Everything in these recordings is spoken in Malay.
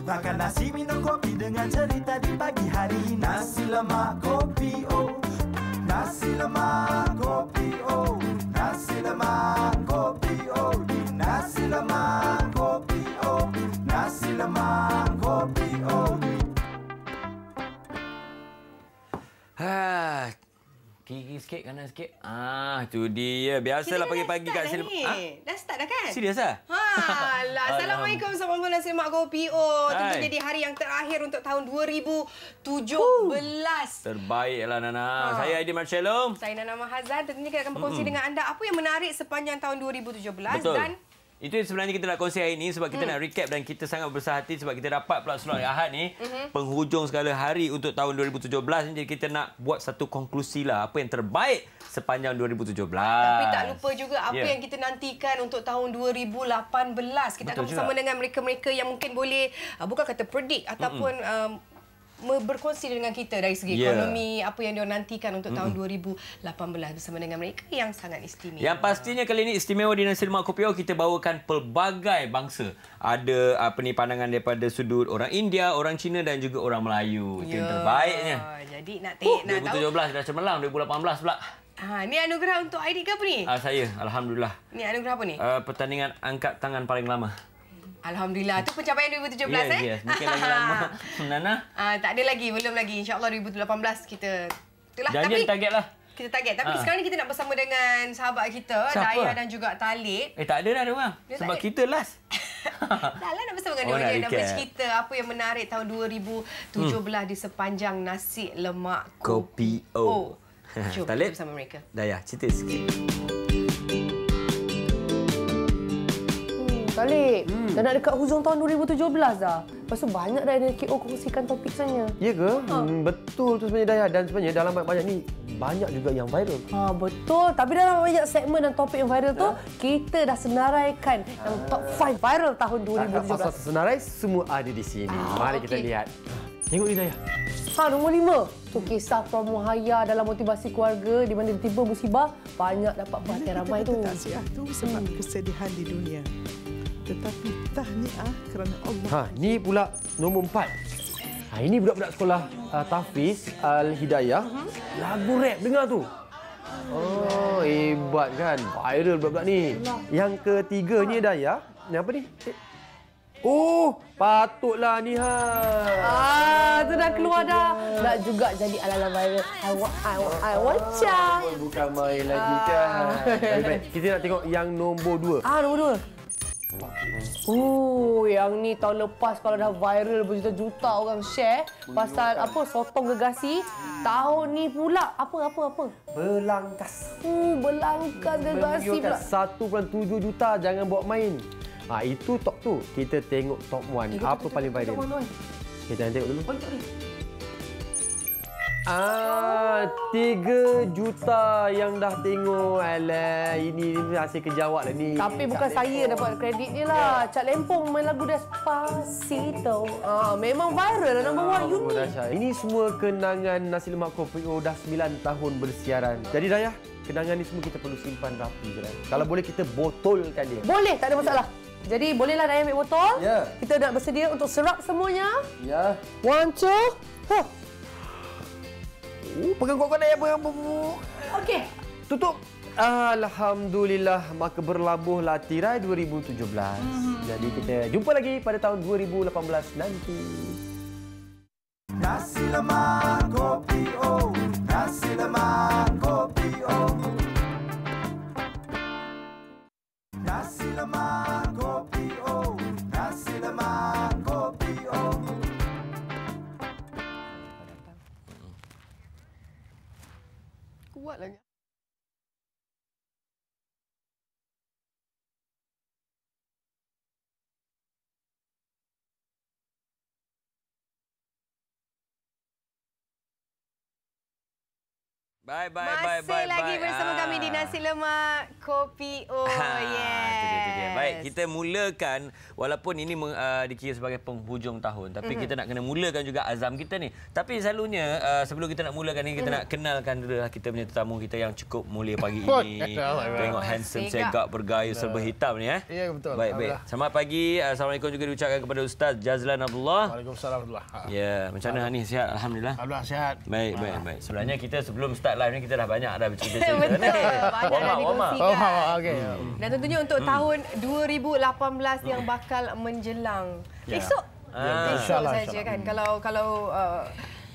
Makan nasi minum kopi dengan cerita di pagi hari. Nasi lemak kopi oh, nasi lemak kopi oh, nasi lemak kopi oh, nasi lemak kopi oh, nasi lemak kopi oh. Kiri sikit, kanan sikit. Itu dia. Biasalah pagi-pagi kat sini. Dah start dah kan? Serius lah? Assalamualaikum sahabat Nasi Lemak Kopi. Tentu jadi hari yang terakhir untuk tahun 2017. Terbaiklah Nana. Saya Aidil Marcello. Saya Nana Mahazan. Tentunya kita akan berkongsi dengan anda apa yang menarik sepanjang tahun 2017. Betul. Dan itu yang sebenarnya kita nak kongsi hari ini sebab kita nak recap dan kita sangat berbesar hati sebab kita dapat pula slot Ahad ni penghujung segala hari untuk tahun 2017 ni. Jadi kita nak buat satu konklusi lah apa yang terbaik sepanjang 2017. Tapi tak lupa juga apa yang kita nantikan untuk tahun 2018. Kita akan bersama dengan mereka-mereka yang mungkin boleh bukan kata predict ataupun berkongsi dengan kita dari segi ekonomi, apa yang dia nantikan untuk tahun 2018 bersama dengan mereka yang sangat istimewa. Yang pastinya kali ini istimewa di Nasi Lemak Kopi kita bawakan pelbagai bangsa. Ada pandangan daripada sudut orang India, orang Cina dan juga orang Melayu. Itu yang terbaiknya. Jadi nak 2017 dah cemerlang, 2018 pula. Ni anugerah untuk Aidil ke apa ni? Saya, alhamdulillah. Ni anugerah apa ni? Pertandingan angkat tangan paling lama. Alhamdulillah. Itu pencapaian 2017 Yes. Mungkin lagi lama. Nana? Tak ada lagi. Belum lagi. InsyaAllah 2018 kita... Jangan target lah. Kita target. Tapi sekarang ni kita nak bersama dengan sahabat kita. Daya dan juga Talib. Tak ada dah orang. Sebab kita last. Tak lah nak bersama dengan dia. Nak bercerita apa yang menarik tahun 2017 di sepanjang Nasi Lemak Kopi O. Jom kita bersama mereka. Daya, cerita sikit. Talib, dah nak dekat hujung tahun 2017 dah. Lepas tu banyak dah KO kongsikan topik sebenarnya. Ya ke? Betul tu sebenarnya Daya. Dan sebenarnya dalam banyak ni, banyak juga yang viral. Betul. Tapi dalam banyak segmen dan topik yang viral tu, kita dah senaraikan yang top 5 viral tahun 2017. Pasal senarai, semua ada di sini. Mari kita lihat. Tengok ni Daya. Nombor 5. Tu kisah Promo Haya dalam motivasi keluarga di mana tiba musibah, banyak dapat perhatian ramai tu. Takziah tu sebab kesedihan di dunia. Tetapi tahniah kerana Allah. Ni pula nombor 4. Ini budak-budak sekolah Tafiz Al-Hidayah. Lagu rap dengar tu. Hebat kan. Viral budak-budak ni. Yang ketiganya Daya. Ni apa ni? Patutlah ni tu dah keluar dah. Nak juga jadi ala-ala viral. I want ya. Bukan main lagi kan. Baik, kita nak tengok yang nombor 2. Nombor 2. Yang ni tahun lepas kalau dah viral berjuta-juta orang share pasal sotong gegasi. Tahun ni pula apa? Belangkas. Belangkas gegasi pula. 1.7 juta, jangan buat main. Itu top tu. Kita tengok top 1. Apa paling viral? Kita tengok dulu. 3 juta yang dah tengok. Alah, ini hasil kerja awak lah ni. Tapi bukan saya dapat kredit dia lah. Cak Lempong main lagu Despacito. Memang viral lah, nombor 1 unik. Ini semua kenangan Nasi Lemak Kopi dah 9 tahun bersiaran. Jadi Daya, kenangan ni semua kita perlu simpan rapi. Kalau boleh kita botolkan dia. Boleh, tak ada masalah. Jadi bolehlah Daya ambil botol. Ya. Kita nak bersedia untuk serap semuanya. Ya. 1, 2. Pegang kuat-kuat Daya. Okey. Tutup. Alhamdulillah, maka berlabuhlah tirai 2017. Jadi kita jumpa lagi pada tahun 2018 nanti. Nasi Lemak Kopi O, Nasi Lemak Kopi O, Nasi Lemak Kopi O, Nasi Lemak Kopi O. Kuat lagi. Masih lagi bersama kami di Nasi Lemak Kopi O. Itu dia. Baik, kita mulakan walaupun ini dikira sebagai penghujung tahun, tapi kita nak kena mulakan juga azam kita ni. Tapi selalunya sebelum kita nak mulakan ni, kita nak kenalkan dulu kita punya tetamu kita yang cukup mulia pagi ini. Tengok handsome, segak, bergaya serba hitam ni Ya, betul. Baik. Selamat pagi. Assalamualaikum juga diucapkan kepada Ustaz Jazlan Abdullah. Waalaikumsalam. Ya, macam mana ni? Sihat? Alhamdulillah. Alhamdulillah sihat. Baik. Sebenarnya kita sebelum start live ni kita dah banyak dah bercerita-cerita. Betul. Banyak dah dikongsikan. Okey. Dan tentunya untuk tahun 2018 yang bakal menjelang. Esok saja kan. Kalau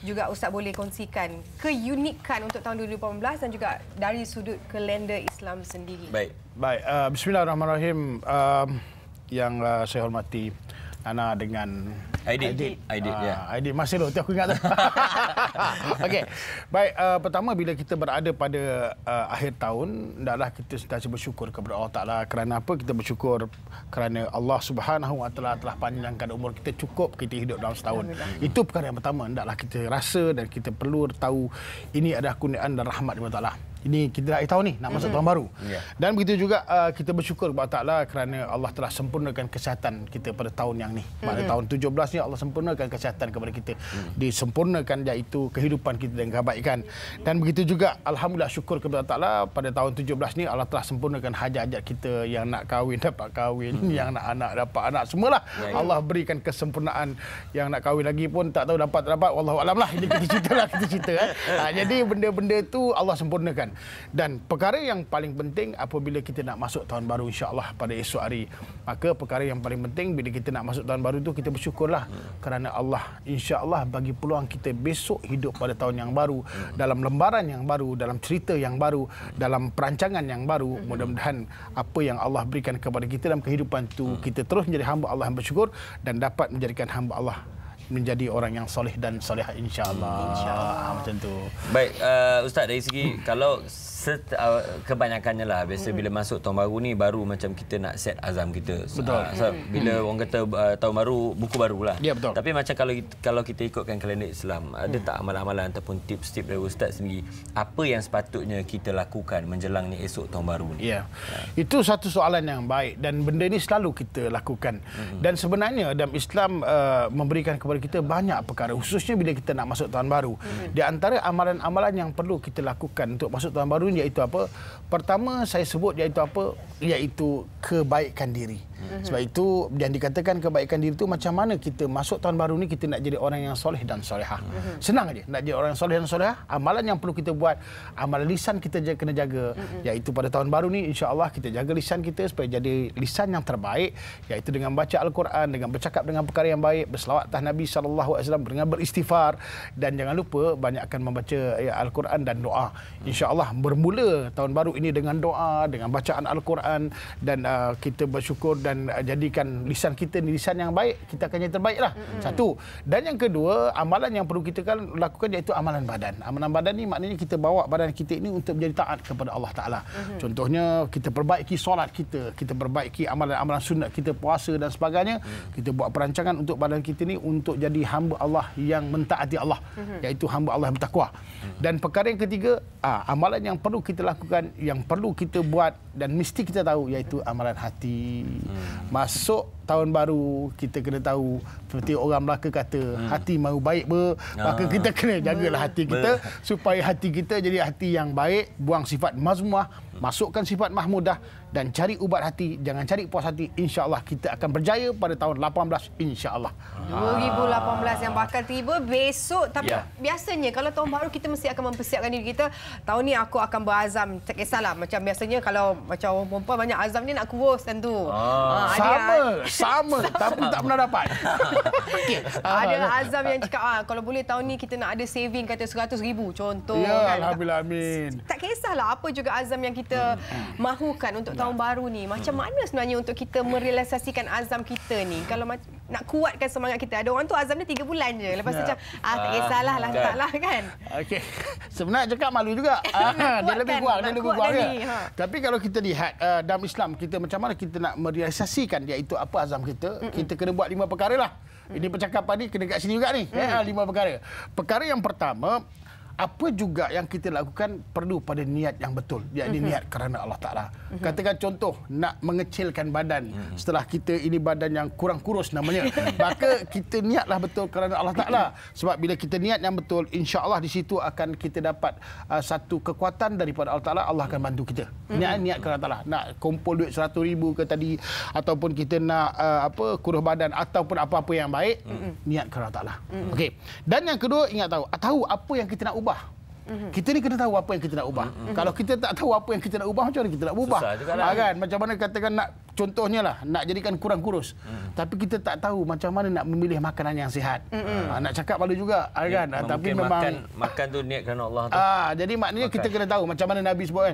juga Ustaz boleh kongsikan keunikan untuk tahun 2018 dan juga dari sudut kalender Islam sendiri. Baik. Bismillahirrahmanirrahim. Yang saya hormati Ana dengan Aidit ya. Aidit masih tu aku ingat tu. Okey. Baik, pertama bila kita berada pada akhir tahun, hendaklah kita sentiasa bersyukur kepada Allah Taala. Kerana apa? Kita bersyukur kerana Allah Subhanahu Wa Taala telah panjangkan umur kita, cukup kita hidup dalam setahun. Itu perkara yang pertama hendaklah kita rasa dan kita perlu tahu ini adalah kurniaan dan rahmat daripada Allah Taala. Ini kita dah tahun ni nak masuk tahun baru. Dan begitu juga kita bersyukur kepada Allah kerana Allah telah sempurnakan kesihatan kita pada tahun yang ni. Pada tahun 17 ni Allah sempurnakan kesihatan kepada kita. Disempurnakan iaitu kehidupan kita dan kebaikan. Dan begitu juga alhamdulillah syukur kepada Allah pada tahun 17 ni Allah telah sempurnakan hajat-hajat kita, yang nak kahwin dapat kahwin, yang nak anak dapat anak, semualah. Allah berikan kesempurnaan. Yang nak kahwin lagi pun tak tahu dapat tak dapat, wallahu alam lah. Ini kita cerita jadi benda-benda tu Allah sempurnakan. Dan perkara yang paling penting apabila kita nak masuk tahun baru insya-Allah pada esok hari, maka perkara yang paling penting bila kita nak masuk tahun baru tu kita bersyukurlah kerana Allah insya-Allah bagi peluang kita besok hidup pada tahun yang baru, dalam lembaran yang baru, dalam cerita yang baru, dalam perancangan yang baru. Mudah-mudahan apa yang Allah berikan kepada kita dalam kehidupan tu kita terus menjadi hamba Allah yang bersyukur dan dapat menjadikan hamba Allah menjadi orang yang soleh dan solehah insya-Allah. Macam tu. Baik, Ustaz, dari segi kalau kebanyakannya lah biasa bila masuk tahun baru ni baru macam kita nak set azam kita. Betul. Bila orang kata tahun baru, buku baru lah. Ya, betul. Tapi macam kalau kita ikutkan kalender Islam, ada tak amalan-amalan ataupun tips-tips dari Ustaz sendiri apa yang sepatutnya kita lakukan menjelangnya esok tahun baru ni? Ya. Itu satu soalan yang baik dan benda ni selalu kita lakukan. Dan sebenarnya dalam Islam memberikan kepada kita banyak perkara, khususnya bila kita nak masuk tahun baru. Di antara amalan-amalan yang perlu kita lakukan untuk masuk tahun baru iaitu apa? Pertama saya sebut iaitu apa? Iaitu kebaikan diri. Sebab itu yang dikatakan kebaikan diri itu macam mana kita masuk tahun baru ni kita nak jadi orang yang soleh dan solehah. Senang aja nak jadi orang yang soleh dan solehah. Amalan yang perlu kita buat, amalan lisan kita kena jaga, iaitu pada tahun baru ni insya-Allah kita jaga lisan kita supaya jadi lisan yang terbaik, iaitu dengan baca Al-Quran, dengan bercakap dengan perkara yang baik, berselawat atas Nabi SAW, dengan beristighfar, dan jangan lupa banyakkan membaca Al-Quran dan doa. Insya-Allah bermula tahun baru ini dengan doa, dengan bacaan Al-Quran, dan kita bersyukur dan jadikan lisan kita ni lisan yang baik, kita akan jadi terbaiklah. Satu. Dan yang kedua, amalan yang perlu kita lakukan iaitu amalan badan. Amalan badan ni maknanya kita bawa badan kita ini untuk menjadi taat kepada Allah Taala. Contohnya kita perbaiki solat kita perbaiki amalan-amalan sunat kita, puasa dan sebagainya. Kita buat perancangan untuk badan kita ni untuk jadi hamba Allah yang mentaati Allah, iaitu hamba Allah yang bertakwa. Dan perkara yang ketiga, amalan yang perlu kita lakukan, yang perlu kita buat dan mesti kita tahu iaitu amalan hati. Masuk tahun baru kita kena tahu seperti orang Melaka kata hati mau baik maka kita kena jagalah hati kita supaya hati kita jadi hati yang baik, buang sifat mazmumah, masukkan sifat mahmudah dan cari ubat hati, jangan cari puas hati. Insya-Allah kita akan berjaya pada tahun 18 insya-Allah. 2018 yang bakal tiba besok. Tapi biasanya kalau tahun baru kita mesti akan mempersiapkan diri kita. Tahun ni aku akan berazam, tak kisahlah. Macam biasanya kalau macam orang perempuan banyak azam ni nak kurus tentu. Sama tapi tak pernah dapat. Ada azam yang cakap kalau boleh tahun ni kita nak ada saving kata 100,000 contoh. Ya, kan? alhamdulillah, amin. Tak kisahlah apa juga azam yang kita mahukan untuk tahun baru ni. Macam mana sebenarnya untuk kita merealisasikan azam kita ni? Kalau nak kuatkan semangat kita. Ada orang tu azam dia 3 bulan je. Lepas tu macam tak kisahlah lah taklah kan. Okey. Sebenarnya cakap malu juga. Dia lebih kuat Tapi kalau kita lihat dalam Islam kita macam mana kita nak merealisasikan iaitu apa azam kita, kita kena buat 5 perkara lah. Ini percakapan ni kena kat sini juga ni. 5 perkara. Perkara yang pertama, apa juga yang kita lakukan perlu pada niat yang betul, yakni niat kerana Allah Ta'ala. Katakan contoh, nak mengecilkan badan setelah kita ini badan yang kurang kurus namanya, maka kita niatlah betul kerana Allah Ta'ala. Sebab bila kita niat yang betul, insya-Allah di situ akan kita dapat satu kekuatan daripada Allah Ta'ala. Allah akan bantu kita. Niat kerana Allah Ta'ala. Nak kumpul duit 100,000 ke tadi, ataupun kita nak kurus badan ataupun apa-apa yang baik, niat kerana Allah Ta'ala. Okey. Dan yang kedua, ingat tahu apa yang kita nak ubah. Kita ni kena tahu apa yang kita nak ubah. Kalau kita tak tahu apa yang kita nak ubah, macam mana kita nak ubah? Kan? Macam mana katakan nak, contohnya lah, nak jadikan kurang kurus. Tapi kita tak tahu macam mana nak memilih makanan yang sihat. Nak cakap malu juga, kan? Tapi memang makan tu niat kerana Allah tu. Jadi maknanya kita kena tahu macam mana Nabi sebut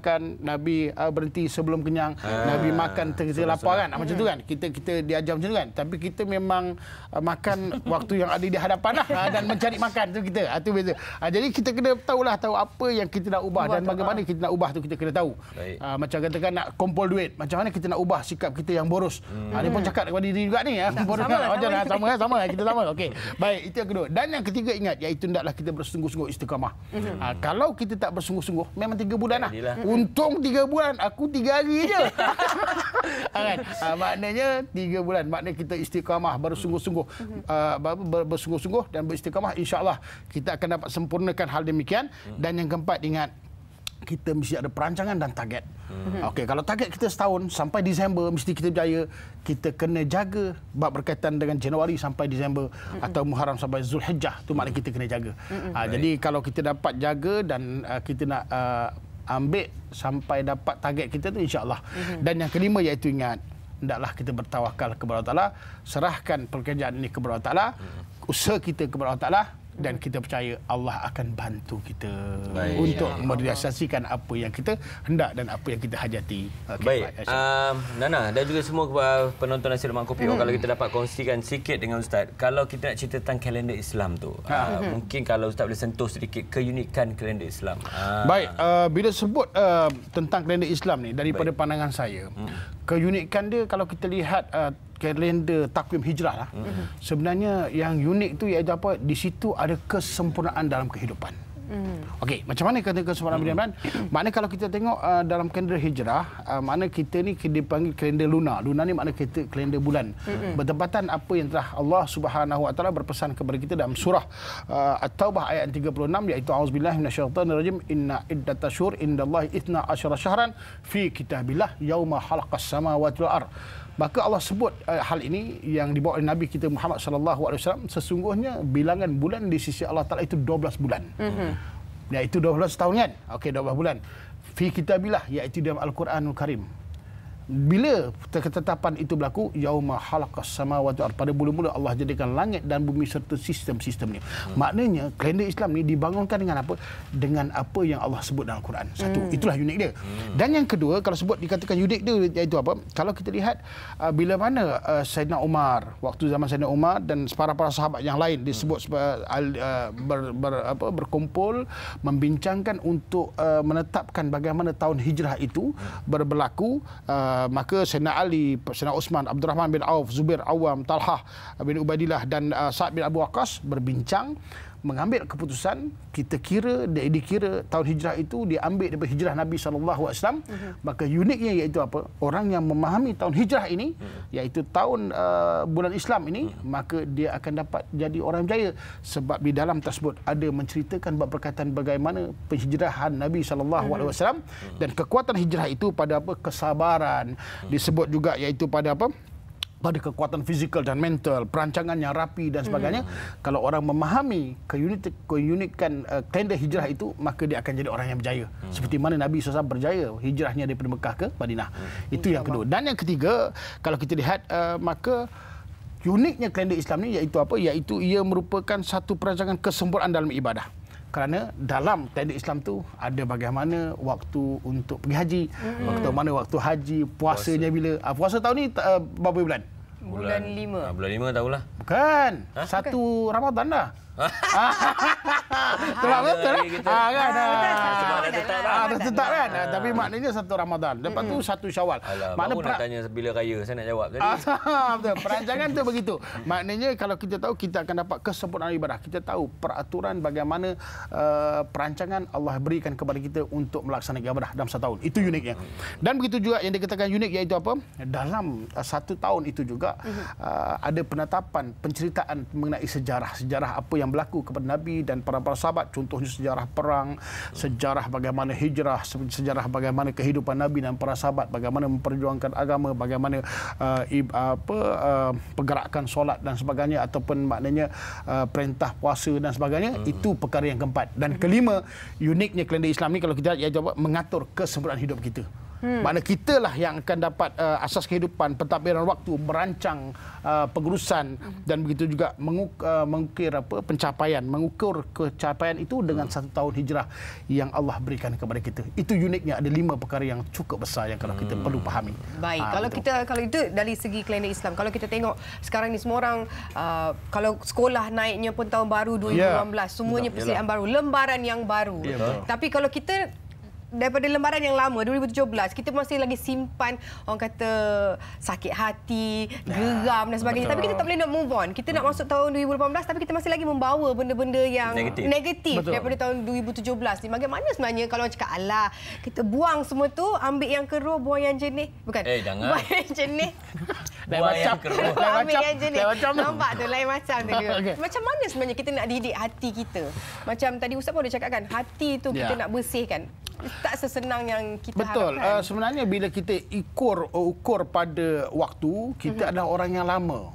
kan. Nabi berhenti sebelum kenyang, Nabi makan ketika lapar kan. Macam tu kan. Kita diajar macam tu kan. Tapi kita memang makan waktu yang ada di hadapan lah, dan mencari makan tu kita. Itu beza. Jadi kita kena tahu apa yang kita nak ubah dan bagaimana kita nak ubah tu kita kena tahu. Macam katakan nak kumpul duit, macam mana kita nak ubah sikap kita yang boros. Dia pun cakap kepada diri juga ni. Sama. Kita sama. Okey. Baik, itu yang kedua. Dan yang ketiga ingat, iaitu hendaklah kita bersungguh-sungguh istiqamah. Kalau kita tak bersungguh-sungguh, memang 3 bulan lah. Untung 3 bulan, aku 3 hari je. Maknanya 3 bulan. Maknanya kita istiqamah, bersungguh-sungguh. Bersungguh-sungguh dan beristiqamah, insya-Allah kita akan dapat sempurnakan hal demikian. Dan yang keempat, ingat, kita mesti ada perancangan dan target. Okey, kalau target kita setahun sampai Disember mesti kita berjaya, kita kena jaga bab berkaitan dengan Januari sampai Disember atau Muharram sampai Zulhijjah, tu maknanya kita kena jaga. Jadi kalau kita dapat jaga dan kita nak ambil sampai dapat target kita tu, insya-Allah. Dan yang kelima, iaitu ingat, hendaklah kita bertawakal kepada Allah Ta'ala, serahkan pekerjaan ini kepada Allah Ta'ala, usaha kita kepada Allah Ta'ala, dan kita percaya Allah akan bantu kita untuk merealisasikan apa yang kita hendak dan apa yang kita hajati. Baik, Nana dan juga semua penonton Nasi Lemak Kopi O, kalau kita dapat kongsikan sikit dengan Ustaz, kalau kita nak cerita tentang kalender Islam tu, mungkin kalau Ustaz boleh sentuh sedikit keunikan kalender Islam. Baik, bila sebut tentang kalender Islam ni, daripada pandangan saya, keunikan dia kalau kita lihat kalender takwim hijrah lah. Sebenarnya yang unik tu iaitu apa? Di situ ada kesempurnaan dalam kehidupan. Okey, macam mana kata kesempurnaan kehidupan? Maknanya kalau kita tengok dalam kalender hijrah, makna kita ni dipanggil kalender lunar. Lunar ni makna kita kalender bulan. Bertepatan apa yang telah Allah Subhanahu Wa Taala berpesan kepada kita dalam surah At-Taubah ayat 36, iaitu auzubillahi minasyaitonirrajim, inna iddatasyhur indallahi 12 syahran fi kitabillah yauma khalaqas samawati wal ard. Maka Allah sebut hal ini yang dibawa oleh Nabi kita Muhammad sallallahu alaihi wasallam, sesungguhnya bilangan bulan di sisi Allah Taala itu 12 bulan. Iaitu 12 tahun kan? Okey, 12 bulan. Fi kitabillah, iaitu dalam Al-Quranul Karim. Bila ketetapan itu berlaku, yauma khalaqas samawati wal ard, pada mula-mula Allah jadikan langit dan bumi serta sistem-sistemnya. Maknanya kalender Islam ni dibangunkan dengan apa? Dengan apa yang Allah sebut dalam Al-Quran. Satu, itulah unik dia. Dan yang kedua, kalau sebut dikatakan unik dia iaitu apa? Kalau kita lihat bila mana Saidina Umar, waktu zaman Saidina Umar dan para sahabat yang lain disebut berkumpul membincangkan untuk menetapkan bagaimana tahun hijrah itu berlaku, maka Sayyidina Ali, Sayyidina Uthman, Abdul Rahman bin Auf, Zubair Awam, Talhah bin Ubaidillah dan Sa'ad bin Abu Waqqas berbincang, mengambil keputusan, dikira tahun hijrah itu diambil daripada hijrah Nabi SAW. Maka uniknya iaitu apa? Orang yang memahami tahun hijrah ini, iaitu tahun bulan Islam ini, maka dia akan dapat jadi orang berjaya. Sebab di dalam tersebut ada menceritakan berkaitan bagaimana penghijrahan Nabi SAW dan kekuatan hijrah itu pada apa? Kesabaran. Disebut juga iaitu pada apa? Pada kekuatan fizikal dan mental, perancangan yang rapi dan sebagainya. Kalau orang memahami keunikan kalender hijrah itu, maka dia akan jadi orang yang berjaya. Seperti mana Nabi SAW berjaya hijrahnya daripada Mekah ke Madinah. Itu yang kedua. Dan yang ketiga, kalau kita lihat maka uniknya kalender Islam ni iaitu apa? Iaitu ia merupakan satu perancangan kesempurnaan dalam ibadah. Kerana dalam kalender Islam tu ada bagaimana waktu untuk pergi haji, waktu haji, puasanya bila. Puasa tahun ni berapa bulan? Bulan 5. Bulan 5 tahulah. Bukan. 1 Ramadan dah. Sebab betul lah. Kan? Sebab dah tetap lah. Dah tetap kan. Tapi maknanya 1 Ramadan. Lepas tu 1 Syawal. Mana nak tanya bila raya, saya nak jawab tadi. Betul. Perancangan tu begitu. Maknanya kalau kita tahu, kita akan dapat kesempurnaan ibadah. Kita tahu peraturan bagaimana perancangan Allah berikan kepada kita untuk melaksanakan ibadah dalam 1 tahun. Itu uniknya. Dan begitu juga yang dikatakan unik iaitu apa? Dalam 1 tahun itu juga ada penetapan, penceritaan mengenai sejarah apa yang berlaku kepada Nabi dan para sahabat. Contohnya sejarah perang, sejarah bagaimana hijrah, sejarah bagaimana kehidupan Nabi dan para sahabat, bagaimana memperjuangkan agama, bagaimana pergerakan solat dan sebagainya, ataupun maknanya perintah puasa dan sebagainya. Itu perkara yang keempat. Dan kelima, uniknya kalender Islam ni kalau kita lihat, iaitu mengatur kesempurnaan hidup kita. Maknanya kita lah yang akan dapat asas kehidupan, pentadbiran waktu, merancang pengurusan dan begitu juga mengukur pencapaian itu dengan 1 tahun hijrah yang Allah berikan kepada kita. Itu uniknya, ada 5 perkara yang cukup besar yang kalau kita perlu fahami. Baik, kalau itu dari segi kalender Islam. Kalau kita tengok sekarang ni semua orang kalau sekolah naiknya pun tahun baru 2018, semuanya persediaan baru, lembaran yang baru. Tapi kalau kita daripada lembaran yang lama 2017, kita masih lagi simpan orang kata sakit hati, geram dan sebagainya. Tapi kita tak boleh nak move on. Kita nak masuk tahun 2018 tapi kita masih lagi membawa benda-benda yang negatif daripada tahun 2017 ni. Bagaimana sebenarnya kalau orang cakap alah, kita buang semua tu, ambil yang keruh, buang yang jernih. Bukan. Jangan. Buang yang jernih. Buang yang keruh. Ambil yang jernih. Nampak tu lain macam tu. Macam mana sebenarnya kita nak didik hati kita? Macam tadi Ustaz pun dah cakap kan, hati tu kita nak bersihkan. Tak sesenang yang kita harapkan. Betul. Sebenarnya bila kita ukur pada waktu, kita adalah orang yang lama.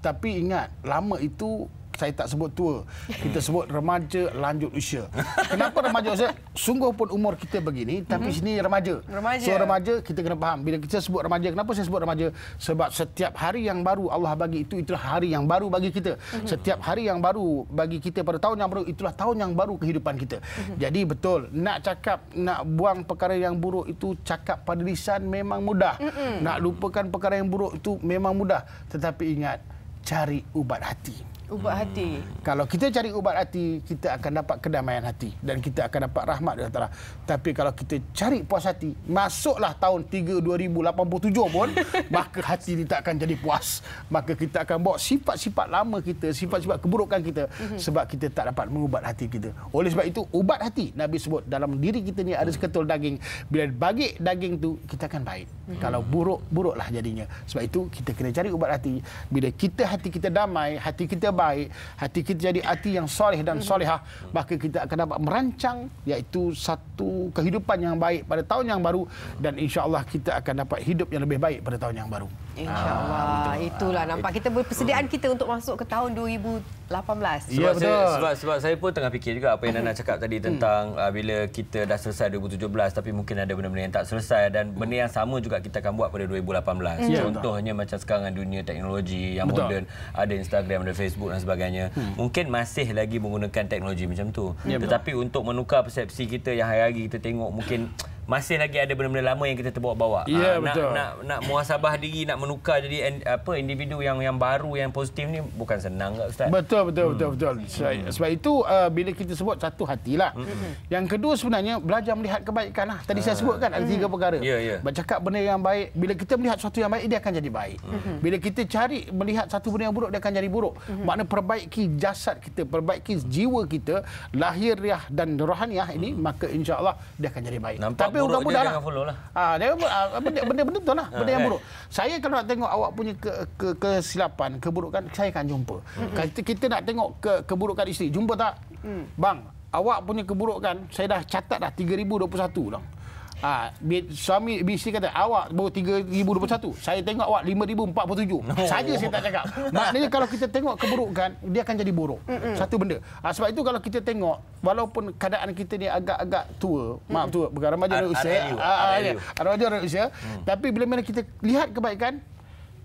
Tapi ingat, lama itu saya tak sebut tua. Kita sebut remaja lanjut usia. Kenapa remaja usia? Sungguh pun umur kita begini, tapi sini remaja. So remaja kita kena faham. Bila kita sebut remaja, kenapa saya sebut remaja? Sebab setiap hari yang baru Allah bagi itulah hari yang baru bagi kita. Setiap hari yang baru bagi kita pada tahun yang baru, itulah tahun yang baru kehidupan kita. Jadi betul, nak cakap, nak buang perkara yang buruk itu cakap pada lisan memang mudah. Nak lupakan perkara yang buruk itu memang mudah. Tetapi ingat, cari ubat hati. Ubat hati. Kalau kita cari ubat hati, kita akan dapat kedamaian hati dan kita akan dapat rahmat dari Allah. Tapi kalau kita cari puas hati, masuklah tahun 2087 pun, maka hati ini tak akan jadi puas. Maka kita akan bawa sifat-sifat lama kita, sifat-sifat keburukan kita sebab kita tak dapat mengubat hati kita. Oleh sebab itu, ubat hati Nabi sebut dalam diri kita ni ada seketul daging. Bila bagi daging tu, kita akan baik. Kalau buruk, buruklah jadinya. Sebab itu kita kena cari ubat hati. Bila hati kita damai, hati kita baik, hati kita jadi hati yang soleh dan solehah, maka kita akan dapat merancang iaitu satu kehidupan yang baik pada tahun yang baru dan insya-Allah kita akan dapat hidup yang lebih baik pada tahun yang baru. InsyaAllah. Itulah nampak kita persediaan kita untuk masuk ke tahun 2018. Ya, betul. Sebab saya pun tengah fikir juga apa yang Nana cakap tadi tentang bila kita dah selesai 2017 tapi mungkin ada benda-benda yang tak selesai dan benda yang sama juga kita akan buat pada 2018. Contohnya macam sekarang dunia teknologi yang moden, ada Instagram, ada Facebook dan sebagainya. Mungkin masih lagi menggunakan teknologi macam tu. Tetapi untuk menukar persepsi kita yang hari-hari kita tengok mungkin masih lagi ada benda-benda lama yang kita terbawa-bawa. Nak muhasabah diri, nak menukar jadi individu yang baru, yang positif ni bukan senang tak Ustaz? Betul. Sebab itu bila kita sebut satu hatilah. Yang kedua sebenarnya belajar melihat kebaikan lah. Tadi saya sebutkan ada 3 perkara. Bercakap benda yang baik, bila kita melihat sesuatu yang baik dia akan jadi baik. Bila kita cari melihat satu benda yang buruk dia akan jadi buruk. Makna perbaiki jasad kita, perbaiki jiwa kita, lahiriah dan rohaniah ini, maka insya-Allah dia akan jadi baik. Tapi mudah-mudahan lah. Benda betul lah, benda yang buruk. Saya kalau nak tengok awak punya kesilapan, keburukan, saya akan jumpa. Kita nak tengok keburukan isteri, jumpa tak? Bang, awak punya keburukan, saya dah catat dah 3021 dah. Suami isteri kata awak baru 3021, saya tengok awak 5047. Saja saya tak cakap. Maknanya kalau kita tengok keburukan, dia akan jadi buruk. Satu benda. Sebab itu kalau kita tengok, walaupun keadaan kita ni agak-agak tua, maaf tua, bukan remaja dan usia, remaja dan usia, tapi bila mana kita lihat kebaikan,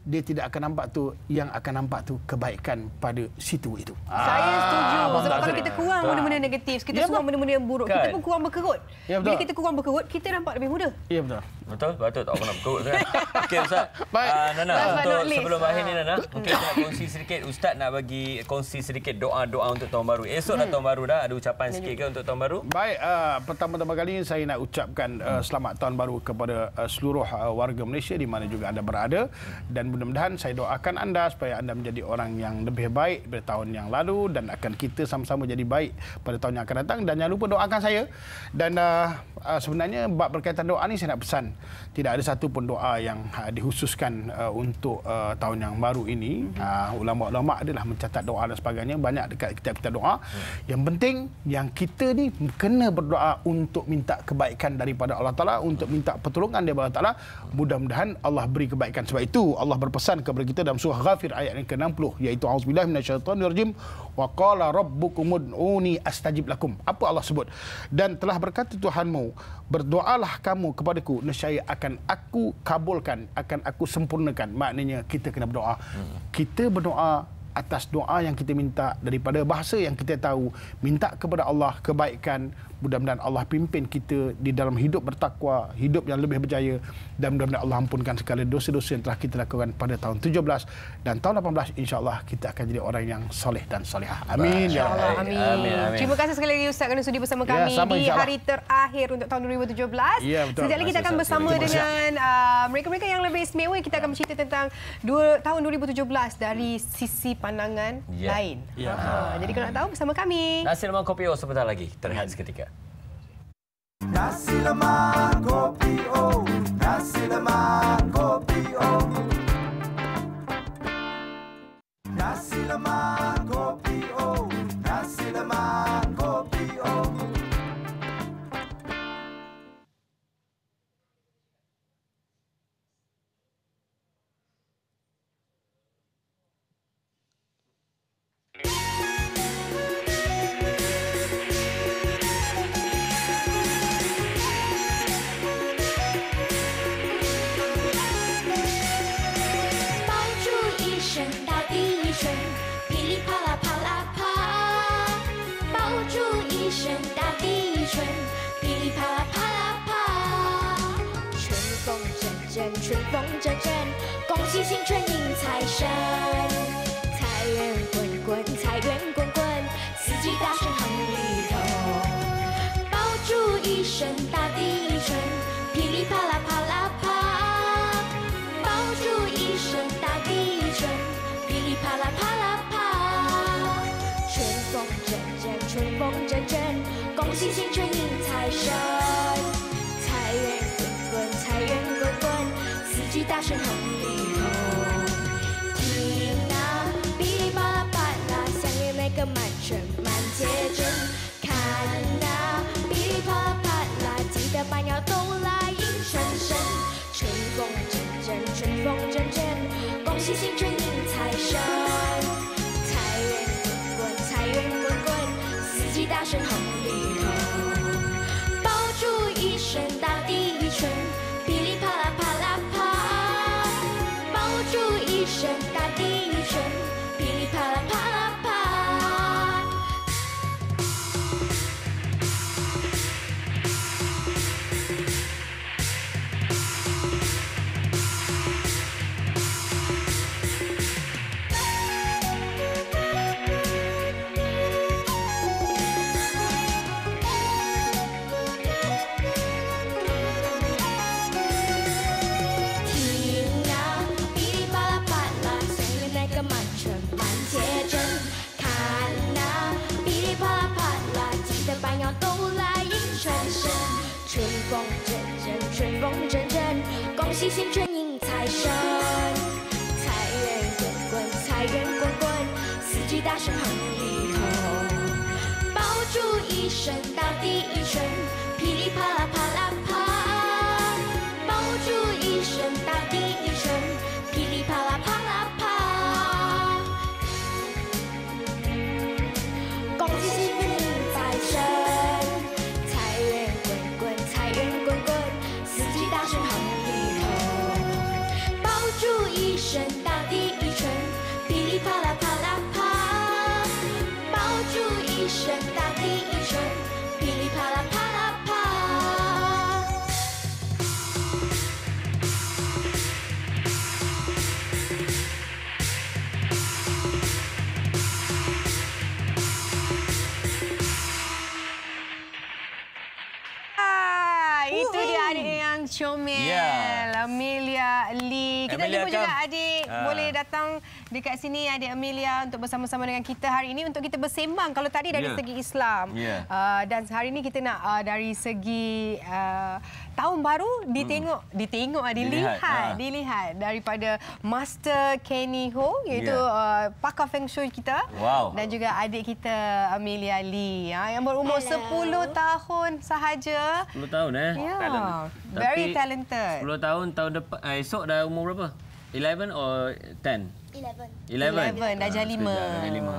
dia tidak akan nampak tu, yang akan nampak tu kebaikan pada situ itu. Saya setuju. Sebab kalau kita kurang benda-benda negatif, kita kurang benda-benda yang buruk, kita pun kurang berkerut. Bila kita kurang berkerut, kita nampak lebih muda. Ya, betul. Betul, patut tak pernah berkut kan. Okey Ustaz. Baik. Nana, Last but untuk not least. sebelum akhir ni Nana, mungkin kita nak kongsi sedikit, Ustaz nak bagi kongsi sedikit doa-doa untuk tahun baru. Esok dah tahun baru dah, ada ucapan sikit ke untuk tahun baru? Baik, pertama-tama kali ini saya nak ucapkan selamat tahun baru kepada seluruh warga Malaysia di mana juga anda berada, dan mudah-mudahan saya doakan anda supaya anda menjadi orang yang lebih baik daripada tahun yang lalu, dan akan kita sama-sama jadi baik pada tahun yang akan datang. Dan jangan lupa doakan saya. Dan sebenarnya bab berkaitan doa ni saya nak pesan, tidak ada satu pun doa yang dikhususkan untuk tahun yang baru ini. Ulama-ulama adalah mencatat doa dan sebagainya, banyak dekat kitab-kitab doa. Yang penting yang kita ni kena berdoa untuk minta kebaikan daripada Allah Taala, untuk minta pertolongan daripada Allah Taala. Mudah-mudahan Allah beri kebaikan. Sebab itu Allah berpesan kepada kita dalam surah Ghafir ayat yang ke-60, iaitu auzubillahi minasyaitonirrajim wa qala rabbukum ud'uni astajib lakum. Apa Allah sebut? Dan telah berkata Tuhanmu, berdoalah kamu kepadaku, nescaya akan aku kabulkan, akan aku sempurnakan. Maknanya kita kena berdoa. Kita berdoa atas doa yang kita minta, daripada bahasa yang kita tahu, minta kepada Allah kebaikan. Mudah-mudahan Allah pimpin kita di dalam hidup bertakwa, hidup yang lebih berjaya, dan mudah-mudahan Allah ampunkan segala dosa-dosa yang telah kita lakukan pada tahun 17 dan tahun 18. InsyaAllah kita akan jadi orang yang soleh dan solehah. Amin. Ya Allah. Amin. Amin. Terima kasih sekali lagi Ustaz kerana sudi bersama kami sama, di insyaAllah. hari terakhir untuk tahun 2017. Ya, betul. Sekejap lagi kita akan bersama dengan mereka-mereka yang lebih istimewa. Kita akan bercerita tentang tahun 2017 dari sisi pandangan lain. Jadi kalau nak tahu, bersama kami. Nasi lemak kopi O sebentar lagi. Terlihat seketika. Nasi lemak kopi O, nasi lemak kopi O. Nasi lemak kopi O, nasi lemak kopi O.春风阵阵，恭喜新春迎财神，财源滚滚，财源滚滚，四季大顺亨利头，爆竹一声大地一春，噼里啪啦啪啦啪，爆竹一声大地一春，噼里啪啦啪啦啪，春风阵阵，春风阵阵，恭喜新春迎财神，财源滚滚，财源滚滚。四季大顺亨利头，听啊，噼里啪啦啪啦，响应那个满城满街震。看啊，噼里啪啦啪啦，记得百鸟都来迎春神。春风阵阵，春风阵阵，恭喜新春迎财神。财源滚滚，财源滚滚，四季大顺亨利头。爆竹一声大地一春，噼里啪啦啪啦啪。爆竹一声大地一春，噼里啪啦啪啦啪。春风阵阵，春风阵阵，恭喜新春迎财神，财源滚滚，财源滚滚，四季大顺亨利头，爆竹一声大地一春，噼里啪啦啪啦啪，爆竹一声大地一春，噼里啪啦啪啦啪，恭喜新春迎财神。一声大地一春，噼里啪啦啪啦啪，爆竹一声大地一春，噼里啪啦啪啦啪。comel. Ya. Amelia Lee. Kita Amelia, jumpa juga come. adik. Boleh datang dekat sini adik Amelia untuk bersama-sama dengan kita hari ini untuk kita bersembang. Kalau tadi dari segi Islam. Dan hari ini kita nak dari segi tahun baru dilihat daripada Master Kenny Ho iaitu pakar Feng Shui kita dan juga adik kita Amelia Lee yang berumur 10 tahun sahaja. 10 tahun Very talented. 10 tahun depan esok dah umur berapa? 11 or 10? 11. Dah jadi 5.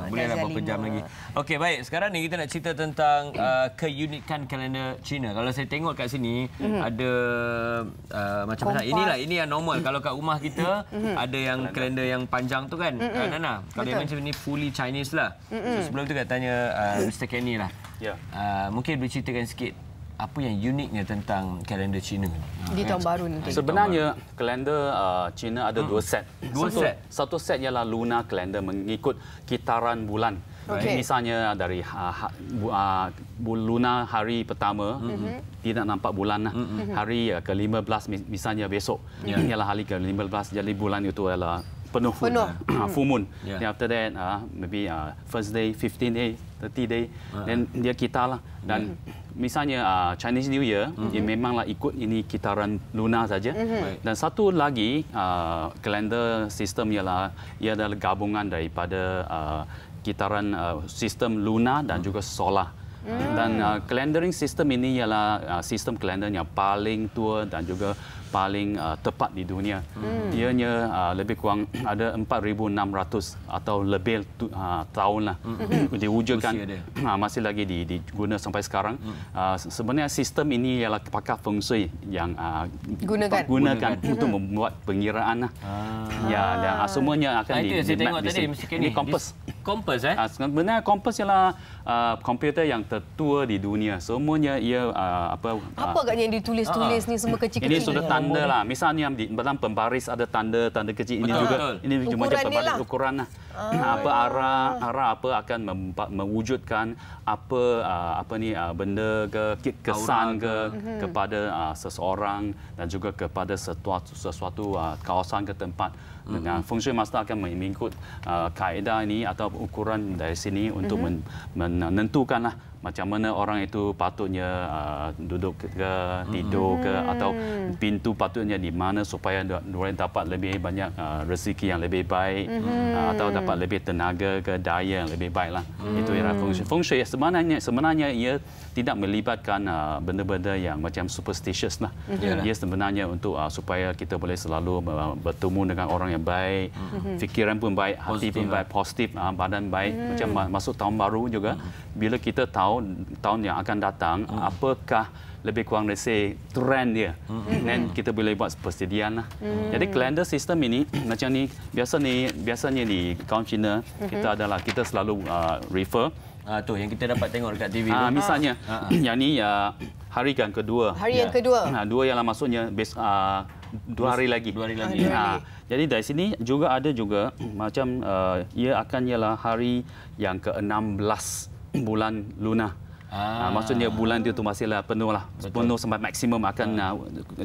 Boleh dah berapa jam lagi. Okey, baik. Sekarang ni kita nak cerita tentang keunikan kalender Cina. Kalau saya tengok kat sini ada macam mana. Ini yang normal. Kalau kat rumah kita ada yang kalender yang panjang tu kan. Nana, kalau yang macam ni fully Chinese lah. So, sebelum tu kita tanya Mr. Kenny lah. Mungkin boleh ceritakan sikit apa yang uniknya tentang kalender Cina di tahun baru nanti? Sebenarnya kalender Cina ada dua set. Satu set ialah lunar kalender mengikut kitaran bulan. Misalnya dari lunar hari pertama tidak nampak bulan lah. Hari ke-15 misalnya besok ialah hari ke-15 jadi bulan itu adalah penuh. Full moon. Then after that maybe first day, 15 day, 30 day then dia kita lah. Dan misalnya Chinese New Year dia memanglah ikut ini kitaran lunar saja. Dan satu lagi kalender sistem ialah ia adalah gabungan daripada kitaran sistem lunar dan juga solar. Dan calendaring system ini ialah sistem kalender yang paling tua dan juga paling tepat di dunia. Ianya lebih kurang ada 4,600 atau lebih tahun lah diwujudkan. Masih lagi diguna sampai sekarang. Sebenarnya sistem ini ialah pakar Feng Shui yang gunakan untuk membuat pengiraan lah. Dan semuanya akan ini kompas. Kompas sebenarnya kompas ialah komputer yang tertua di dunia. Semuanya ia apa agaknya yang ditulis-tulis ni semua kecil-kecil. Ini sudah tanda lah. Misalnya di dalam pembaris ada tanda kecil ini juga. Ini macam pembaris ukuran lah. Apa arah apa akan mewujudkan apa ni benda ke kesan ke kepada seseorang dan juga kepada sesuatu kawasan ke tempat. Feng Shui Master akan mengikut kaedah ini atau ukuran dari sini untuk menentukanlah macam mana orang itu patutnya duduk ke tidur ke atau pintu patutnya di mana supaya mereka dapat lebih banyak rezeki yang lebih baik atau dapat lebih tenaga ke daya yang lebih baik lah. Itu ialah Feng Shui. Feng Shui sebenarnya ia tidak melibatkan benda-benda yang macam superstitious lah. Ia sebenarnya untuk supaya kita boleh selalu bertemu dengan orang yang baik, fikiran pun baik, hati pun baik, positif, badan baik. Macam masuk tahun baru juga, bila kita tahu tahun yang akan datang apakah lebih kurang trend dia, dan kita boleh buat persediaan lah. Jadi kalender sistem ini macam ni biasanya di kaum Cina kita selalu refer tu yang kita dapat tengok dekat TV tu. Misalnya yang ni hari yang kedua. Dua ialah maksudnya 2 hari lagi. Jadi dari sini juga ada macam ia akan ialah hari yang ke-16 bulan lunar. Maksudnya bulan itu masihlah penuh sampai maksimum akan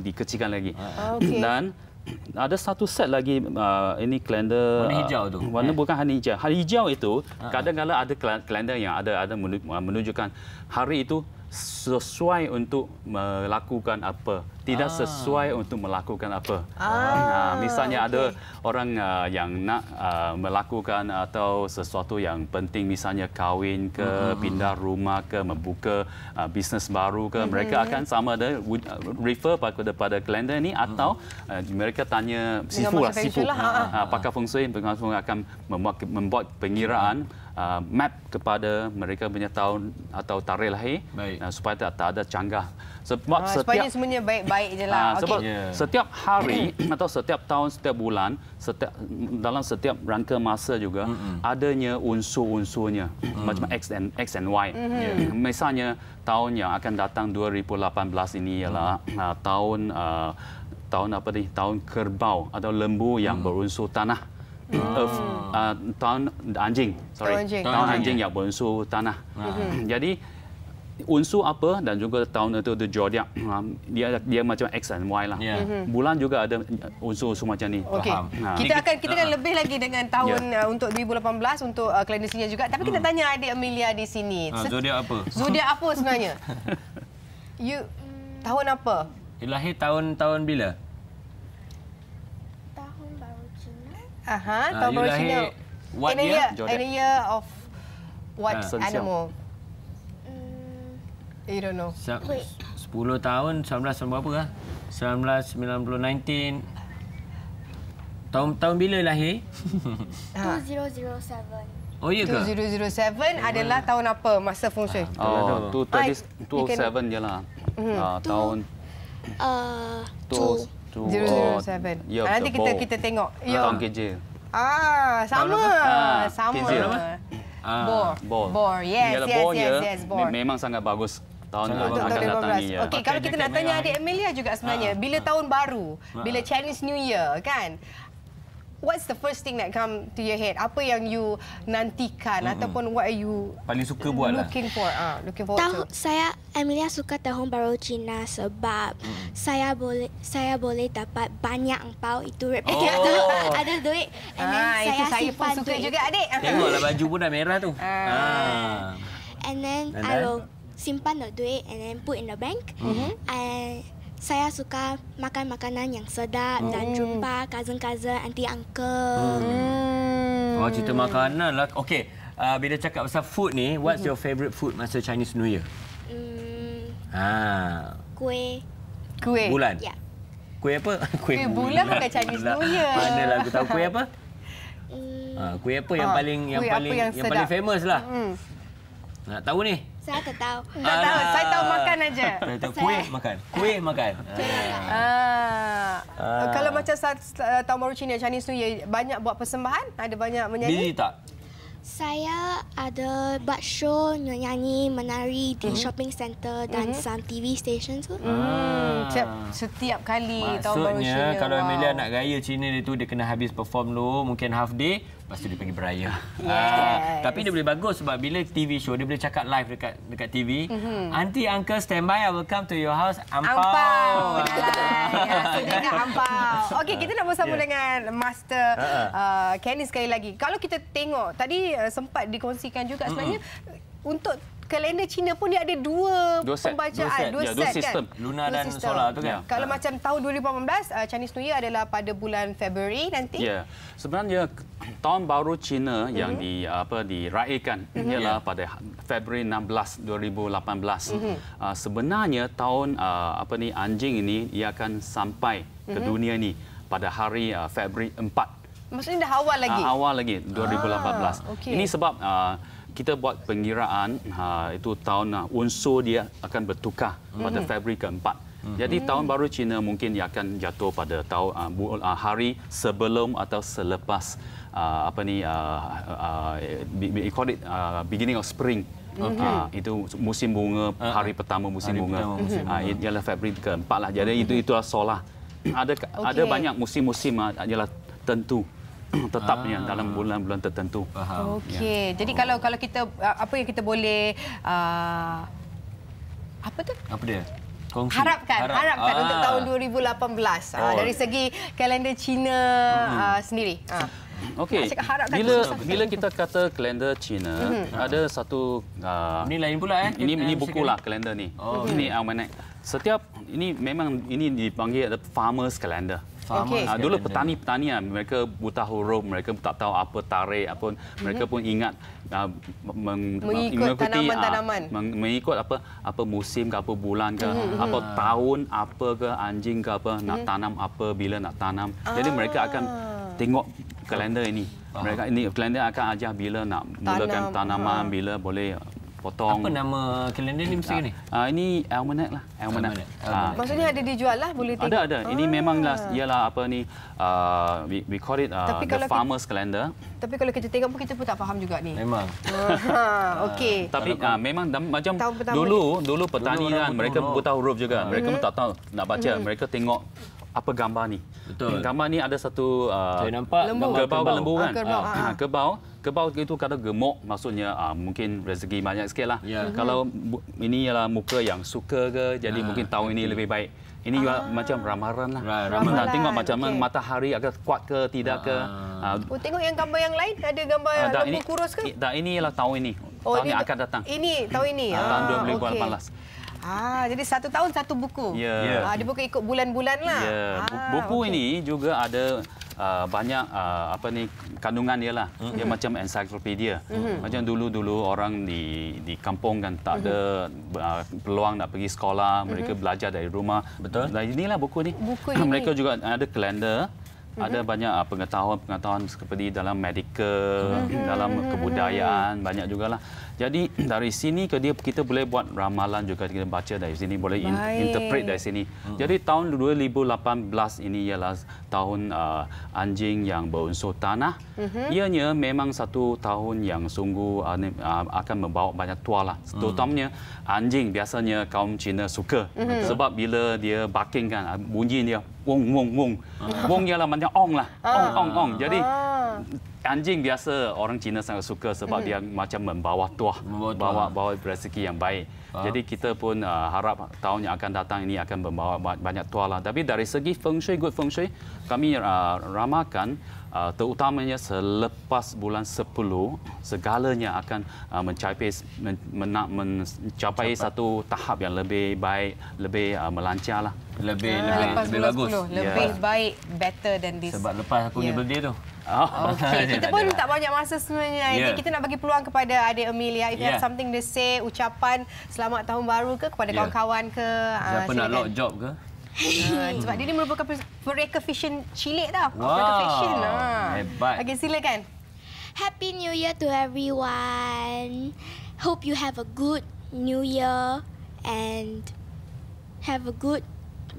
dikecilkan lagi. Dan ada satu set lagi ini kalender warna hijau tu. Warna bukan hari hijau. Hari hijau itu kadang-kadang ada kalender yang ada menunjukkan hari itu sesuai untuk melakukan apa, tidak sesuai untuk melakukan apa. Misalnya ada orang yang nak melakukan atau sesuatu yang penting, misalnya kahwin ke, pindah rumah ke, membuka bisnes baru ke, mereka akan sama ada refer pada kalender ini atau mereka tanya sifu pakar Feng Shui akan membuat pengiraan map kepada mereka punya tahun atau tarikh lahir supaya tak ada canggah. Sebab supaya semuanya baik-baik je lah. Sebab setiap hari atau setiap tahun, setiap bulan, dalam setiap rangka masa juga adanya unsur-unsurnya macam X and Y. Misalnya tahun yang akan datang 2018 ini ialah tahun apa ni? Tahun kerbau atau lembu yang berunsur tanah. Tahun anjing yang berunsur tanah. Jadi unsur apa dan juga tahun itu zodiak. Dia macam X dan Y lah. Bulan juga ada unsur-unsur macam ni. Okey. Kita akan lebih lagi dengan tahun untuk 2018 untuk kalender Cina juga. Tapi kita tanya adik Amelia di sini. Zodiak apa? Zodiak apa sebenarnya? Tahun apa? Lahir tahun bila? Tahun baru Cina. Tahun baru Cina. What year? In a year of what animal? You don't know. 10 tahun, 19 berapa kah? 1990, 19. Tahun bila lahir? 2007. Oh, iya ke? 2007 adalah tahun apa masa feng shui? 2007 je lah. Tahun 2007. Nanti kita tengok. Tahun keja. Sama. Bor. Yes. Bor. Memang sangat bagus. Tahun akan datang ni. Okey, kalau kita nak tanya adik Amelia juga sebenarnya, bila tahun baru, bila Chinese New Year kan, what's the first thing that come to your head? Apa yang you nantikan ataupun what are you paling suka buat looking forward to? Saya Amelia suka tahun baru Cina sebab saya boleh dapat banyak angpau itu ada duit. Itu saya pun suka duit juga adik. Tengoklah baju pun dah merah tu. And then I will simpan the duit and then put in the bank. Saya suka makan makanan yang sedap dan jumpa cousin-cousin, auntie, uncle. Oh, cerita makanan lah. Okey, bila cakap pasal food ni, what's your favourite food masa Chinese New Year? Kuih. Bulan? Ya. Kuih apa? Kuih bulan bukan Chinese New Year. Manalah aku tahu kuih apa? Kuih apa yang paling famous lah? Nak tahu ni? Saya tak tahu. Tak tahu. Saya tahu makan aja. Kuih makan. Kalau macam tahun baru Cina, Chinese New Year, banyak buat persembahan? Ada banyak menyanyi? Busy tak? Saya ada buat show, nyanyi, menari di shopping center dan some TV station tu. Setiap kali tahun baru Cina. Maksudnya kalau Amelia nak gaya Cina dia tu, dia kena habis perform dulu, mungkin half day, lepas tu dia pergi beraya. Tapi dia boleh bagus sebab bila TV show, dia boleh cakap live dekat TV. Auntie, uncle, stand by, I will come to your house. Ampau. Ampau. Okey, kita nak bersama dengan Master Kenny sekali lagi. Kalau kita tengok, tadi sempat dikongsikan juga sebenarnya untuk kalender Cina pun dia ada dua pembacaan, dua set sistem. kan? Lunar dan solar tu kan? Kalau macam tahun 2018, Chinese New Year adalah pada bulan Februari nanti. Ya. Sebenarnya tahun baru Cina yang diraihkan ialah pada Februari 16 2018. Sebenarnya tahun anjing ini ia akan sampai ke dunia ni pada hari Februari 4. Maksudnya dah awal lagi? Awal lagi, 2018. Ini sebab kita buat pengiraan itu tahun unsur dia akan bertukar pada Februari ke-4. Jadi tahun baru Cina mungkin dia akan jatuh pada hari sebelum atau selepas we call it beginning of spring. Itu musim bunga, hari pertama musim bunga. Ialah Februari ke-4 lah. Jadi itulah solar. Ada banyak musim-musim ialah tentu. Tetapnya dalam bulan-bulan tertentu. Okey. Jadi kalau kita apa yang kita boleh apa tu? Apa dia? Harapkan untuk tahun 2018 dari segi kalender Cina sendiri. Okey. Bila kita kata kalender Cina, ada satu ini lain pula Ini bukulah kalender ni. Ini almanac. Ini memang dipanggil farmers calendar. Dulu petani mereka buta huruf, mereka tak tahu apa tarikh, mereka pun ingat mengikut tanaman-tanaman, mengikut apa musim ke, apa bulan ke, apa tahun, apa ke, anjing ke, apa nak tanam apa, bila nak tanam. Jadi mereka akan tengok kalender ini. Kalender akan ajar bila nak mulakan tanaman, bila boleh potong. Apa nama kalender ni mesti ni? Ini almanac lah. Almanac. Maksudnya ada dijual lah, boleh tengok. Ada. Ini memanglah ialah we call it the farmers calendar. Tapi kalau kita tengok pun kita pun tak faham juga ni. Memang. Okey. Tapi memang macam dulu petani kan, mereka buta huruf juga. Mereka pun tak tahu nak baca. Mereka tengok apa gambar ni. Betul. Gambar ni ada satu saya nampak kerbau kan. Kerbau. Kerbau itu kalau gemuk maksudnya mungkin rezeki banyak sikit lah. Kalau ini ialah muka yang suka ke, jadi mungkin tahun ini lebih baik. Ini juga macam ramalan lah. Ramalan. Nak tengok macam mana matahari akan kuat ke tidak ke. Tengok yang gambar yang lain, ada gambar lembu kurus ke? Tak, ini ialah tahun ini. Tahun yang akan datang. Ini tahun ini. Tahun 2018. Jadi satu tahun satu buku. Ya. Dia bukan ikut bulan-bulan lah. Ya. Buku ini juga ada banyak kandungan dia lah. Dia macam ensiklopedia. Macam dulu orang di kampung kan tak ada peluang nak pergi sekolah, mereka belajar dari rumah. Betul. Dan inilah buku ni. Mereka juga ada kalender. Ada banyak pengetahuan seperti dalam medical, dalam kebudayaan, banyak jugalah. Jadi dari sini kita boleh buat ramalan juga, kita baca dari sini, boleh interpret dari sini. Jadi tahun 2018 ini ialah tahun anjing yang berunsur tanah. Ianya memang satu tahun yang sungguh akan membawa banyak tuah lah. Terutamanya anjing biasanya kaum Cina suka. Sebab bila dia barking kan, bunyi dia wong wong wong. Wong ialah macam ong lah. Ong. Jadi anjing biasa orang Cina sangat suka sebab dia macam membawa tuah, bawa rezeki yang baik. Jadi kita pun harap tahun yang akan datang ini akan membawa banyak tuah lah. Tapi dari segi feng shui, good feng shui, kami ramalkan terutamanya selepas bulan 10 segalanya akan mencapai satu tahap yang lebih baik, lebih melancar lah. Lebih bagus. Lebih baik, better than this. Sebab lepas aku punya birthday tu. Kita pun tak banyak masa sebenarnya. Jadi kita nak bagi peluang kepada adik Amelia. If you have something to say, ucapan selamat tahun baru ke kepada kawan-kawan ke. Siapa nak lock job ke? Sebab dia ni merupakan mereka fashion cilik tau. Wow. Fashion. Hebat. Okey, silakan. Happy New Year to everyone. Hope you have a good New Year and have a good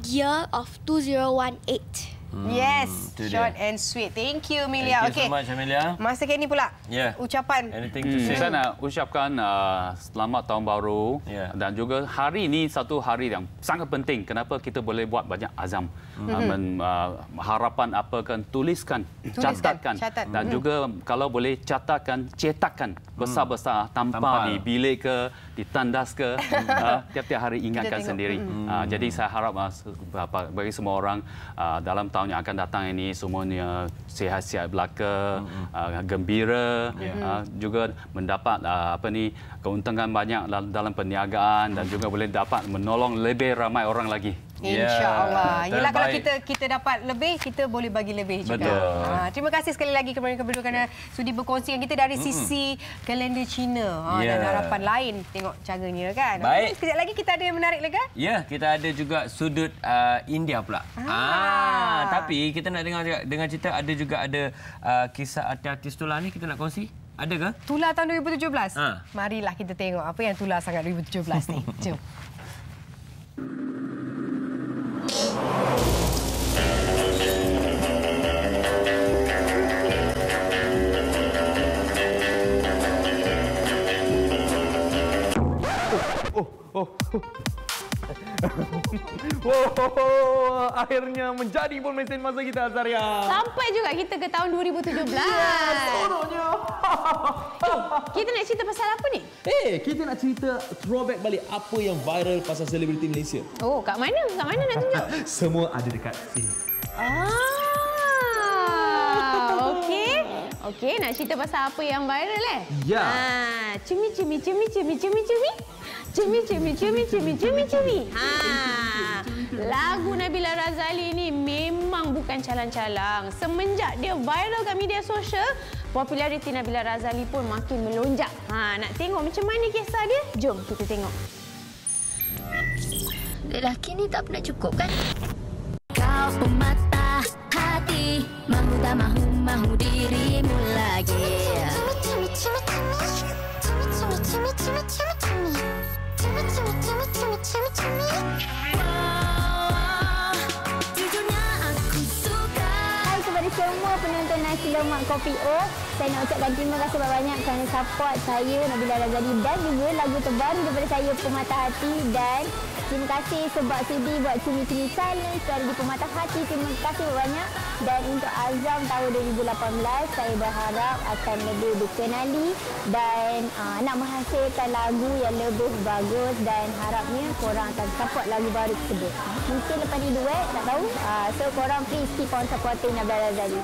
year of 2018. Yes, short and sweet. Thank you, Amelia. Thank you so much, Amelia. Masa kini pula, ucapan. Anything to say? Saya nak ucapkan selamat tahun baru dan juga hari ini satu hari yang sangat penting. Kenapa kita boleh buat banyak azam, harapan apa kan, tuliskan, catatkan. Dan juga kalau boleh cetakkan besar-besar tanpa di bilik ke, di tandas ke, tiap-tiap hari ingatkan sendiri. Jadi saya harap bagi semua orang dalam tahun yang akan datang ini semuanya sihat-sihat belaka, gembira, juga mendapat keuntungan banyak dalam perniagaan dan juga boleh dapat menolong lebih ramai orang lagi. InsyaAllah. Yelah, kalau kita dapat lebih, kita boleh bagi lebih juga. Terima kasih sekali lagi kepada kepada kerana sudi berkongsi dengan kita dari sisi kalender Cina dan harapan lain. Tengok caranya kan. Baik. Sekejap lagi kita ada yang menarik lagi kan? Ya, kita ada juga sudut India pula. Tapi kita nak dengar cerita, ada juga ada kisah artis tular ni kita nak kongsi. Ada ke? Tular tahun 2017? Marilah kita tengok apa yang tular sangat 2017 ni. Jom. Akhirnya menjadi pun mesin masa kita, Azaria. Sampai juga kita ke tahun 2017. Seronoknya. Kita nak cerita pasal apa ni? Kita nak cerita throwback balik apa yang viral pasal selebriti Malaysia. Oh, kat mana? Kat mana nak tunjuk? Semua ada dekat sini. Okey, nak cerita pasal apa yang viral Ya. Cumi. Lagu Nabila Razali ni memang bukan calang-calang. Semenjak dia viral kat media sosial, populariti Nabila Razali pun makin melonjak. Nak tengok macam mana kisah dia? Jom kita tengok. Lelaki ni tak pernah cukup kan? Kau pemata hati, mahu tak mahu dirimu lagi. Hai kepada semua penonton Nasi Lemak Kopi O. Saya nak ucapkan terima kasih banyak kerana support saya, Nabila Razali, dan juga lagu terbaru daripada saya, Pematah Hati. Dan terima kasih sebab sudi buat Cumi-Cumi Challenge strategi Pematah Hati. Terima kasih banyak. Dan untuk Azam tahun 2018, saya berharap akan lebih dikenali dan nak menghasilkan lagu yang lebih bagus, dan harapnya korang akan support lagu baru tersebut. Mungkin lepas ni duet, tak tahu. So korang please keep on supporting Nabila Razali.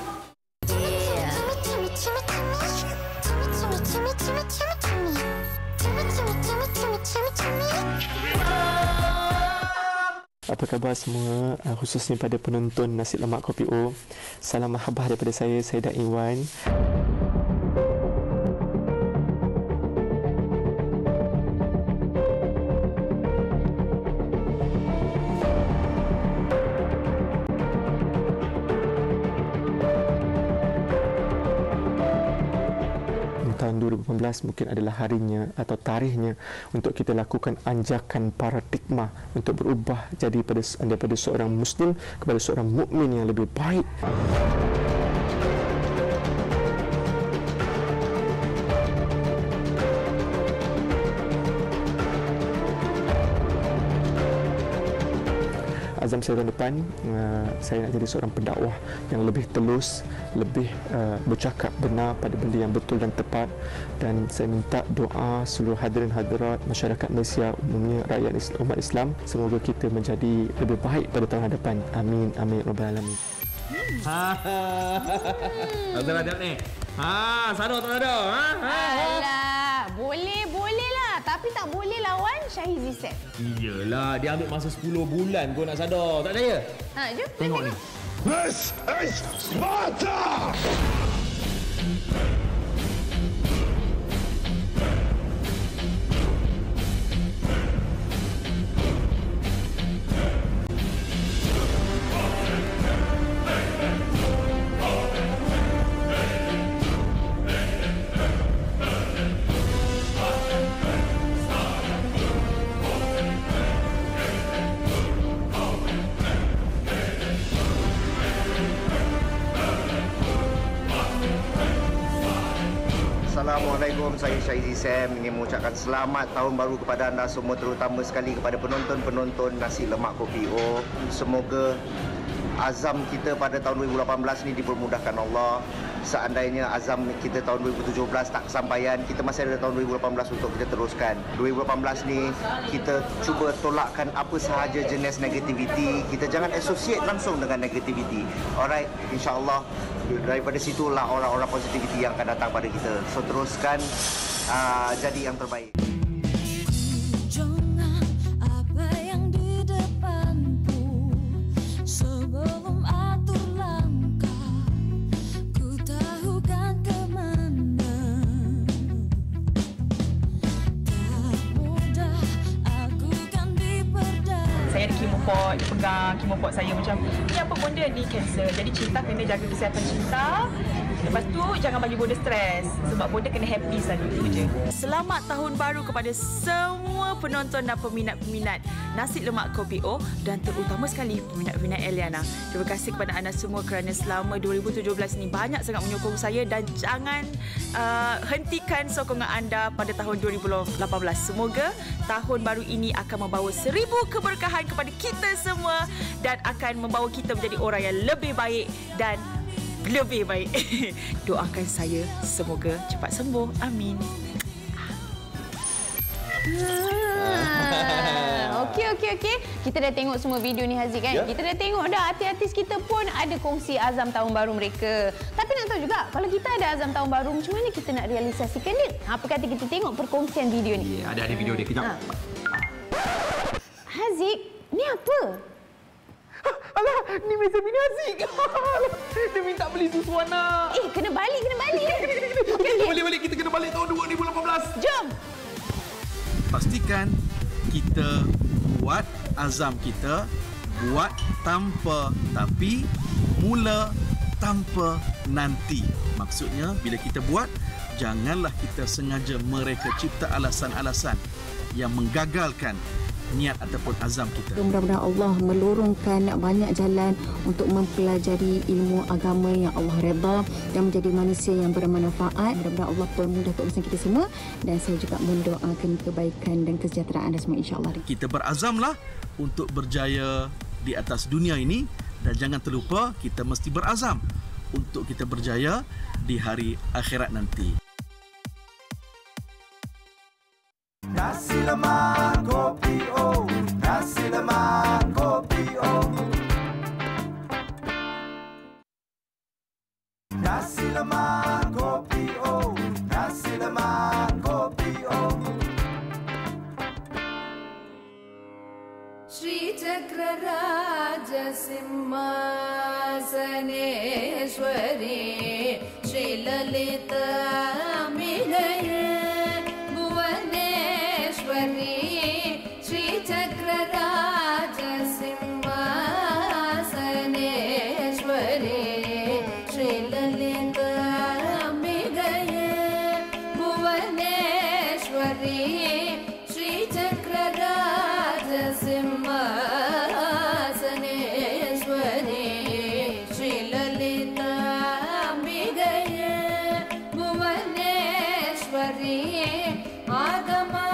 Apa khabar semua, khususnya pada penonton Nasi Lemak Kopi O. Salam mahabbah daripada saya Saidah Iwan. Tahun 2018 mungkin adalah harinya atau tarikhnya untuk kita lakukan anjakan paradigma untuk berubah jadi daripada seorang Muslim kepada seorang mukmin yang lebih baik. Azam saya tahun depan, saya nak jadi seorang pendakwah yang lebih telus, lebih bercakap benar pada benda yang betul dan tepat. Dan saya minta doa seluruh hadirin hadirat masyarakat Malaysia, umumnya rakyat umat Islam, semoga kita menjadi lebih baik pada tahun hadapan. Amin, amin, rabbal alamin. Azam ada ni. Sado tak ada. Alah, boleh lah. Tapi tak boleh lawan Syahizi Sam. Iyalah, dia ambil masa 10 bulan kau nak sadar. Tak percaya? Jom. Tengok ni. This is Sparta! Assalamualaikum, saya Syahizi Sam ingin mengucapkan selamat tahun baru kepada anda semua, terutama sekali kepada penonton-penonton Nasi Lemak Kopi O. Semoga azam kita pada tahun 2018 ni dipermudahkan Allah. Seandainya azam kita tahun 2017 tak kesampaian, kita masih ada tahun 2018 untuk kita teruskan. 2018 ni kita cuba tolakkan apa sahaja jenis negativiti. Kita jangan associate langsung dengan negativiti. Alright, insya-Allah daripada situlah orang-orang positivity yang akan datang pada kita. So teruskan jadi yang terbaik. Chemoport, dia pegang chemoport saya macam ni apa benda ni kanser. Jadi cinta kena jaga kesihatan cinta. Lepas tu jangan bagi bonda stres sebab bonda kena happy selalu je. Selamat tahun baru kepada semua penonton dan peminat-peminat Nasi Lemak Kopi O dan terutama sekali peminat-peminat Eliana. Terima kasih kepada anda semua kerana selama 2017 ini banyak sangat menyokong saya dan jangan hentikan sokongan anda pada tahun 2018. Semoga tahun baru ini akan membawa 1000 keberkahan kepada kita semua dan akan membawa kita menjadi orang yang lebih baik dan lebih baik. Doakan saya semoga cepat sembuh. Amin. Okey. Kita dah tengok semua video ni Haziq kan? Ya? Kita dah tengok dah artis-artis kita pun ada kongsi azam tahun baru mereka. Tapi nak tahu juga kalau kita ada azam tahun baru macam mana kita nak realisasikan dia? Apa kata kita tengok perkongsian video ni? Ya, ada video dia kejap. Haziq, ni apa? Alah, ni meja bini Haziq. Dia minta beli susu anak. Kena balik. Okay. Balik, kita kena balik tahun 2018. Jom. Pastikan kita buat azam kita, buat tanpa tapi, mula tanpa nanti. Maksudnya bila kita buat, janganlah kita sengaja mereka cipta alasan-alasan yang menggagalkan niat ataupun azam kita. Mudah-mudahan Allah melurungkan banyak jalan untuk mempelajari ilmu agama yang Allah redha dan menjadi manusia yang bermanfaat. Mudah-mudahan Allah permudah urusan kita semua dan saya juga mendoakan kebaikan dan kesejahteraan semua insya-Allah. Kita berazamlah untuk berjaya di atas dunia ini dan jangan terlupa kita mesti berazam untuk kita berjaya di hari akhirat nanti. Nasi lemak kopi O, nasi lemak kopi O. Nasi lemak kopi O, nasi lemak kopi O. Shri Chakra Raja Simhasaneshwari Shri Lalita Ambigaye Shri Chakra Raja Simhasaneshwari Shri Lalita Ambigaye Bhuvaneshwari Shri Chakra Raja Simhasaneshwari Shri Lalita Ambigaye Bhuvaneshwari Agama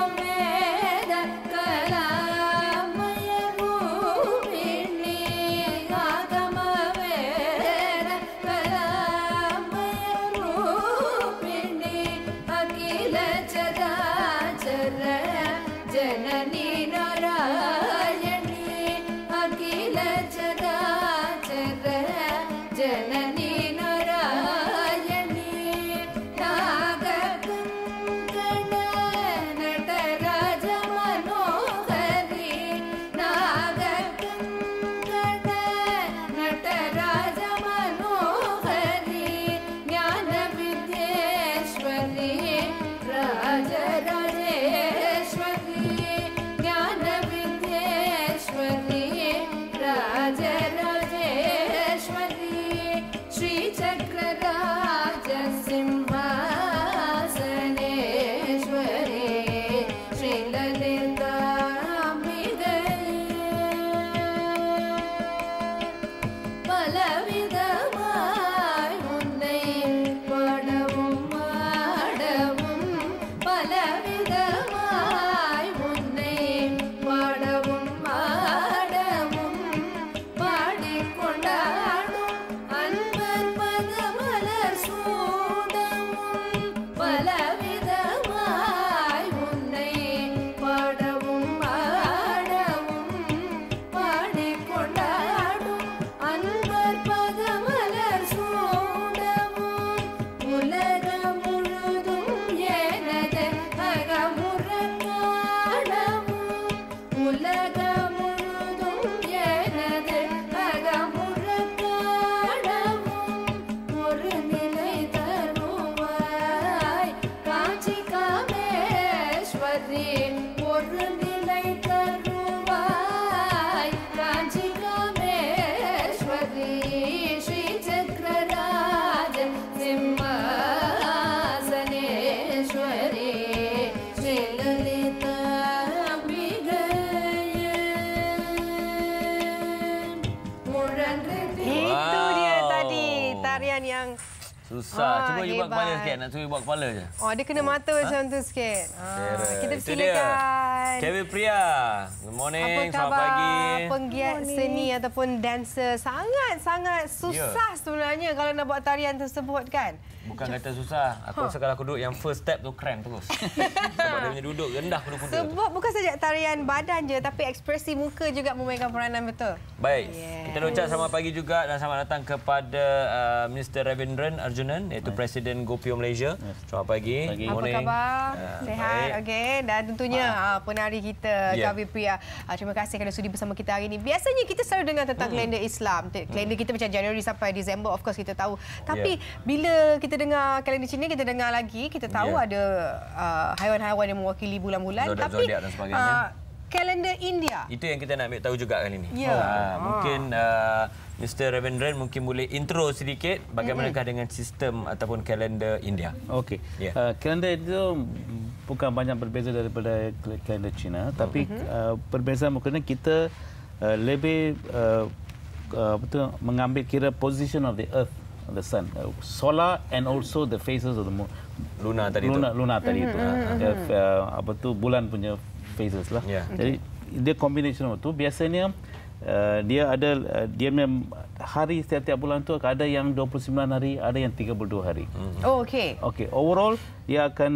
Susah. Cuba you buat kepala sikit. Nak suruh buat kepala je. Oh, dia kena mata macam tu sikit. Kita silakan. Kevin Priya. Good morning. Apa khabar? Selamat pagi. Penggiat seni ataupun dancer sangat-sangat susah sebenarnya kalau nak buat tarian tersebut kan? Bukan kata susah. Aku rasa kalau aku duduk yang first step tu cramp terus. Sebab dia punya duduk rendah kuda-kuda. Sebab bukan saja tarian badan je tapi ekspresi muka juga memainkan peranan betul. Baik. Kita ucap selamat pagi juga dan selamat datang kepada Mr. Ravindran Arjunan iaitu Presiden GoPio Malaysia. Selamat pagi. Apa khabar? Sehat. Okey. Dan tentunya penari kita Kevin Priya. Terima kasih kerana sudi bersama kita hari ini. Biasanya kita selalu dengar tentang kalender Islam. Kalender kita macam Januari sampai Disember, of course kita tahu. Tapi bila kita dengar kalender Cina, kita dengar lagi, kita tahu ada haiwan-haiwan yang mewakili bulan-bulan. Tapi zodiak dan sebagainya. kalender India. Itu yang kita nak ambil tahu juga kali ini. Ya. Mungkin Mr. Ravindran mungkin boleh intro sedikit bagaimanakah dengan sistem ataupun kalender India. Okey. Kalender itu bukan banyak berbeza daripada kalender China, tapi perbezaan mungkin kita lebih mengambil kira position of the earth, the sun, solar and also the phases of the moon. Luna tadi itu. Apa tu bulan punya phases lah. Jadi dia combination itu biasanya dia ada dia hari setiap bulan tu ada yang 29 hari, ada yang 32 hari. Oh, okey. Okey, overall dia akan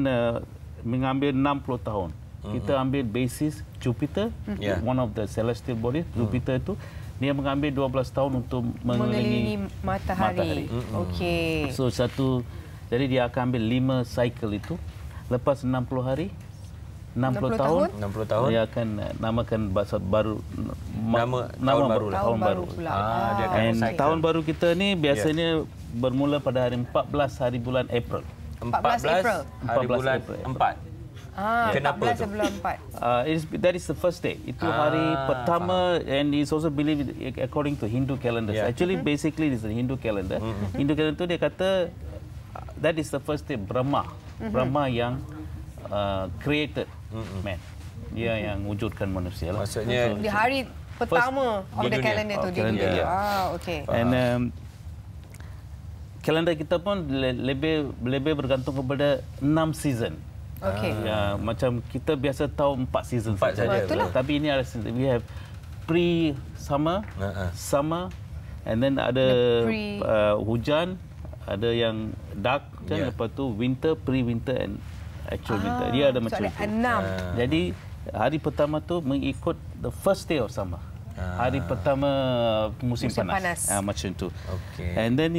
mengambil 60 tahun. Kita ambil basis Jupiter, one of the celestial bodies. Jupiter itu dia mengambil 12 tahun untuk mengelilingi matahari. Okey. So jadi dia akan ambil 5 cycle itu. Lepas 60 hari, 60 tahun, dia akan namakan baru tahun baru. Tahun baru kita ni biasanya bermula pada hari 14 hari bulan April. 14 hari bulan 4. Kenapa 14 bulan 4? That is the first day. Itu hari pertama, and it's also believed according to Hindu calendar. Actually, basically, it's the Hindu calendar. Hindu calendar tu dia kata that is the first day Brahma. Brahma yang created man. Dia yang wujudkan manusia. Maksudnya di hari pertama of the calendar tu di dunia. Okey. And kalender kita pun lebih bergantung kepada 6 season. Okey. Macam kita biasa tahu 4 season saja. Tapi ini ada we have pre-summer, summer, and then ada hujan, ada yang dark kan, lepas tu winter, pre-winter and actual winter. Dia ada macam itu. Jadi hari pertama tu mengikut the first day of summer. Hari pertama musim panas. Macam tu. Okay. And then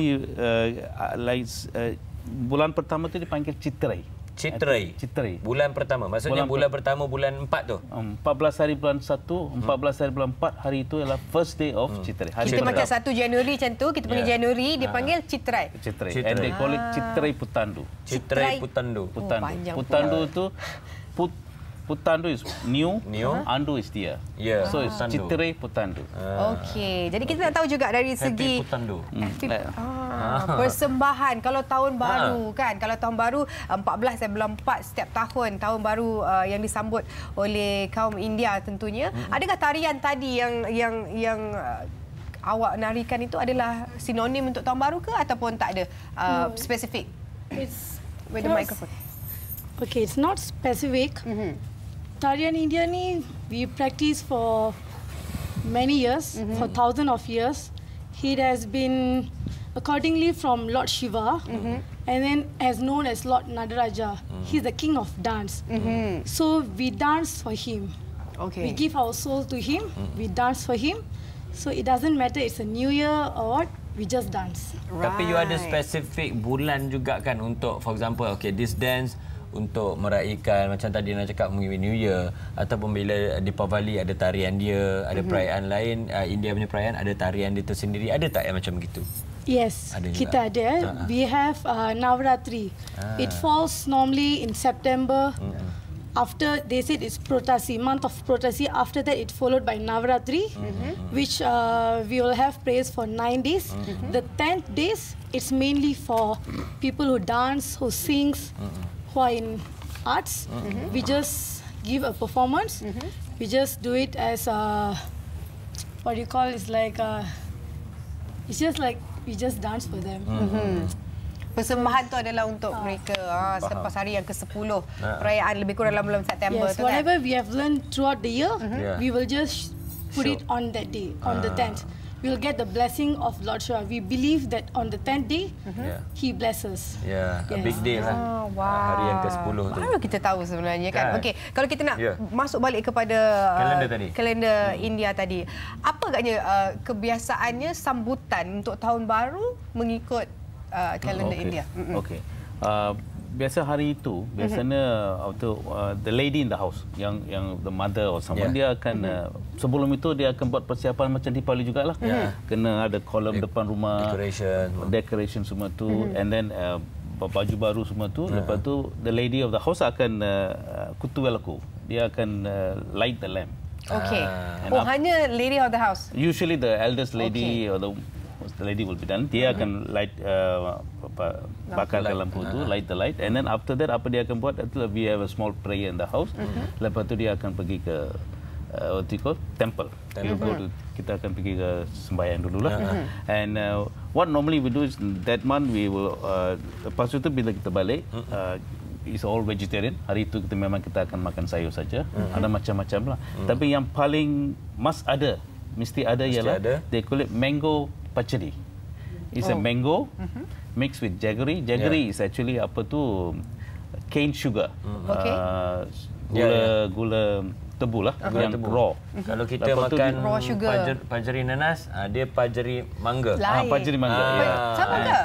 bulan pertama tu dipanggil Chitrai. Chitrai. Bulan pertama. Maksudnya bulan pertama bulan 4 tu. 14 hari bulan 1, 14 hari bulan 4, hari itu ialah first day of Chitrai. Kita macam 1 Januari macam tu, kita panggil Januari, dia panggil Chitrai. And they call it Chitrai Putandu. Chitrai Putandu. Putandu itu Putandu is new, Andu is dia. So it's Chitrai Putandu. Okey. Jadi kita nak tahu juga dari segi Putandu. Persembahan kalau tahun baru kan. Kalau tahun baru 14 bulan 4 setiap tahun baru yang disambut oleh kaum India tentunya. Adakah tarian tadi yang awak narikan itu adalah sinonim untuk tahun baru ke ataupun tak ada spesifik? It's with the microphone. Okay, it's not specific. Tarian India ni we practice for many years, for thousands of years. It has been accordingly from Lord Shiva, and then as known as Lord Nadaraja. He's the king of dance. So we dance for him. Okay. We give our soul to him. We dance for him. So it doesn't matter it's a new year or what. We just dance. Tapi you ada spesifik bulan juga kan untuk, for example, okay, this dance untuk meraihkan macam tadi nak cakap mungkin New Year ataupun bila Deepavali ada tarian dia, ada perayaan lain, India punya perayaan ada tarian dia tersendiri. Ada tak yang macam begitu? Yes, kita ada. We have Navratri. It falls normally in September. After they said it's Protasi, month of Protasi. After that, it followed by Navratri, which we will have prayers for 9 days. The 10th days, it's mainly for people who dance, who sings, who are in arts. We just give a performance. We just do it as what you call it's like it's just like we just dance for them. Persembahan tu adalah untuk mereka selepas hari yang ke-10 perayaan lebih kurang dalam bulan September tu kan. Whatever we have learned throughout the year, we will just put it on that day, on the 10th. We will get the blessing of Lord Shiva. We believe that on the 10th day, He blesses. A big day lah. Hari yang ke-10 tu. Baru kita tahu sebenarnya kan. Okey, kalau kita nak masuk balik kepada kalender India tadi. Apa agaknya kebiasaannya sambutan untuk tahun baru mengikut kalender India? Okey. Biasa hari itu, biasanya the lady in the house, yang the mother or someone, dia akan sebelum itu dia akan buat persiapan macam Deepavali jugalah. Kena ada kolam depan rumah, decoration semua tu, and then baju baru semua tu. Lepas tu the lady of the house akan kutu welaku. Dia akan light the lamp. Okay. Hanya lady of the house? Usually the eldest lady or the lady will be done. Dia akan light bakarkan lampu tu, light the light, and then after that apa dia akan buat? We have a small prayer in the house. Lepas tu dia akan pergi ke temple. Kita akan pergi ke sembahyang dululah. And what normally we do is that month we will lepas itu bila kita balik is all vegetarian. Hari itu kita memang kita akan makan sayur saja. Ada macam-macam lah. Tapi yang paling mesti ada ialah they call it mango pachadi. It's a mango mixed with jaggery. Jaggery is actually apa tu cane sugar. Gula tebu lah yang raw. Kalau kita makan pajari nanas, dia pajari mangga. Pajari mangga. Sama ke?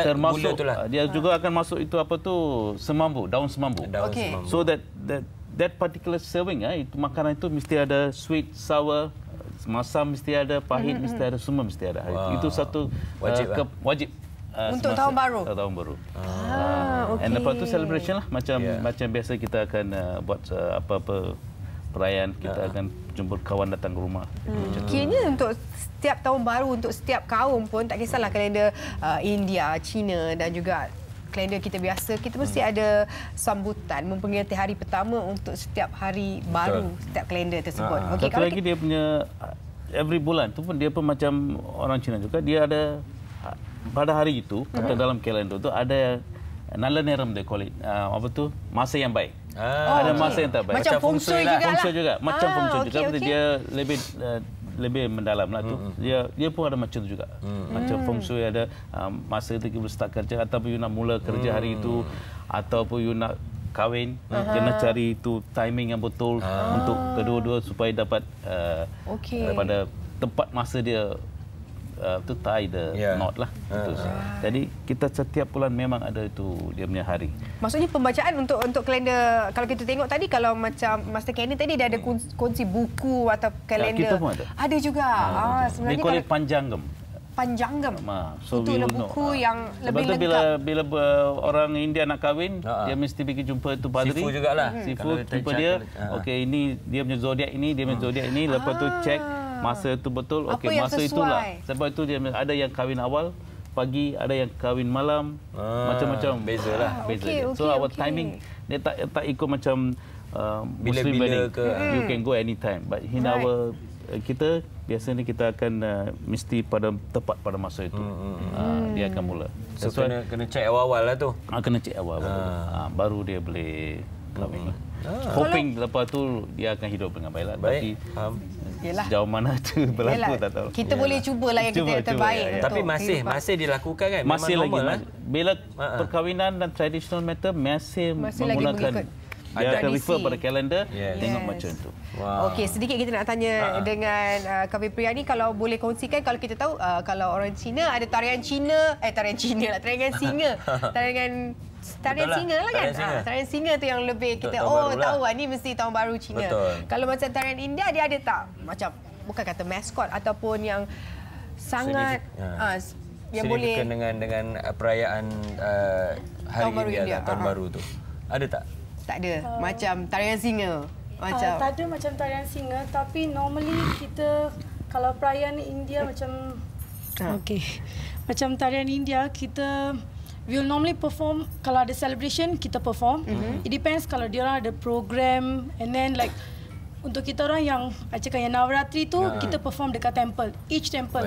Termasuk dia juga akan masuk itu apa tu semambu, daun semambu. So that particular serving itu makanan itu mesti ada sweet, sour, masam mesti ada, pahit mesti ada, semua mesti ada. Itu satu wajib. Untuk tahun baru. Tahun baru. And lepas tu celebration lah macam biasa kita akan buat apa-apa perayaan, kita akan jemput kawan datang ke rumah. Kiranya untuk setiap tahun baru, untuk setiap kaum pun, tak kisahlah kalender India, China dan juga kalender kita biasa, kita mesti ada sambutan memperingati hari pertama untuk setiap hari baru, setiap kalender tersebut. Satu lagi dia punya every bulan tu pun dia pun macam orang Cina juga, dia ada pada hari itu atau dalam kalender tu ada Nalaneram they call it. Apa tu? Masa yang baik. Ada masa yang tak baik. Macam feng shui juga. Feng shui juga. Macam feng shui juga. Dia lebih mendalam lah tu. Dia pun ada macam tu juga. Macam feng shui ada masa itu kita start kerja ataupun you nak mula kerja hari itu ataupun you nak kahwin, kena cari itu timing yang betul untuk kedua-dua supaya dapat pada tempat masa dia to tie the knot lah. Jadi kita setiap bulan memang ada itu dia punya hari. Maksudnya pembacaan untuk kalender, kalau kita tengok tadi, kalau macam Master Kenny tadi dia ada kongsi buku atau kalender. Kita pun ada. Ada juga. Sebenarnya dia panjanggam. Panjanggam. So itu adalah buku yang lebih lengkap. Bila orang India nak kahwin, dia mesti pergi jumpa tu padri. Sifu jugalah. Sifu jumpa dia. Okey, ini dia punya zodiak ini, dia punya zodiak ini. Lepas tu cek masa itu betul. Okey, masa itulah. Sebab itu dia ada yang kahwin awal pagi, ada yang kahwin malam, macam-macam. Bezalah. So our timing dia tak ikut macam Muslim wedding. You can go anytime. But in our kita biasanya kita akan mesti tepat pada masa itu dia akan mula. So kena cek awal-awal lah tu. Kena cek awal-awal. Baru dia boleh kahwin. Hoping lepas tu dia akan hidup dengan baik. Tapi sejauh mana itu berlaku tak tahu. Kita boleh cubalah yang kita terbaik. Tapi masih dilakukan kan? Masih lagi. Bila perkahwinan dan traditional matter masih menggunakan. Dia akan refer pada kalender, tengok macam tu. Okey, sedikit kita nak tanya dengan Kak Priyani, kalau boleh kongsikan, kalau kita tahu kalau orang Cina ada tarian singa lah, tarian singa. Tarian singa lah kan? Tarian singa tu yang lebih kita tahu ni mesti tahun baru Cina. Kalau macam tarian India, dia ada tak? Macam bukan kata maskot ataupun yang sangat yang boleh dengan perayaan hari India, tahun baru tu. Ada tak? Tak ada. Macam tarian singa. Tak ada macam tarian singa, tapi normally kita kalau perayaan India macam macam tarian India kita will normally perform. Kalau ada celebration kita perform. It depends kalau dia orang ada program, and then like untuk kita orang yang cakap yang Navratri tu kita perform dekat temple, each temple.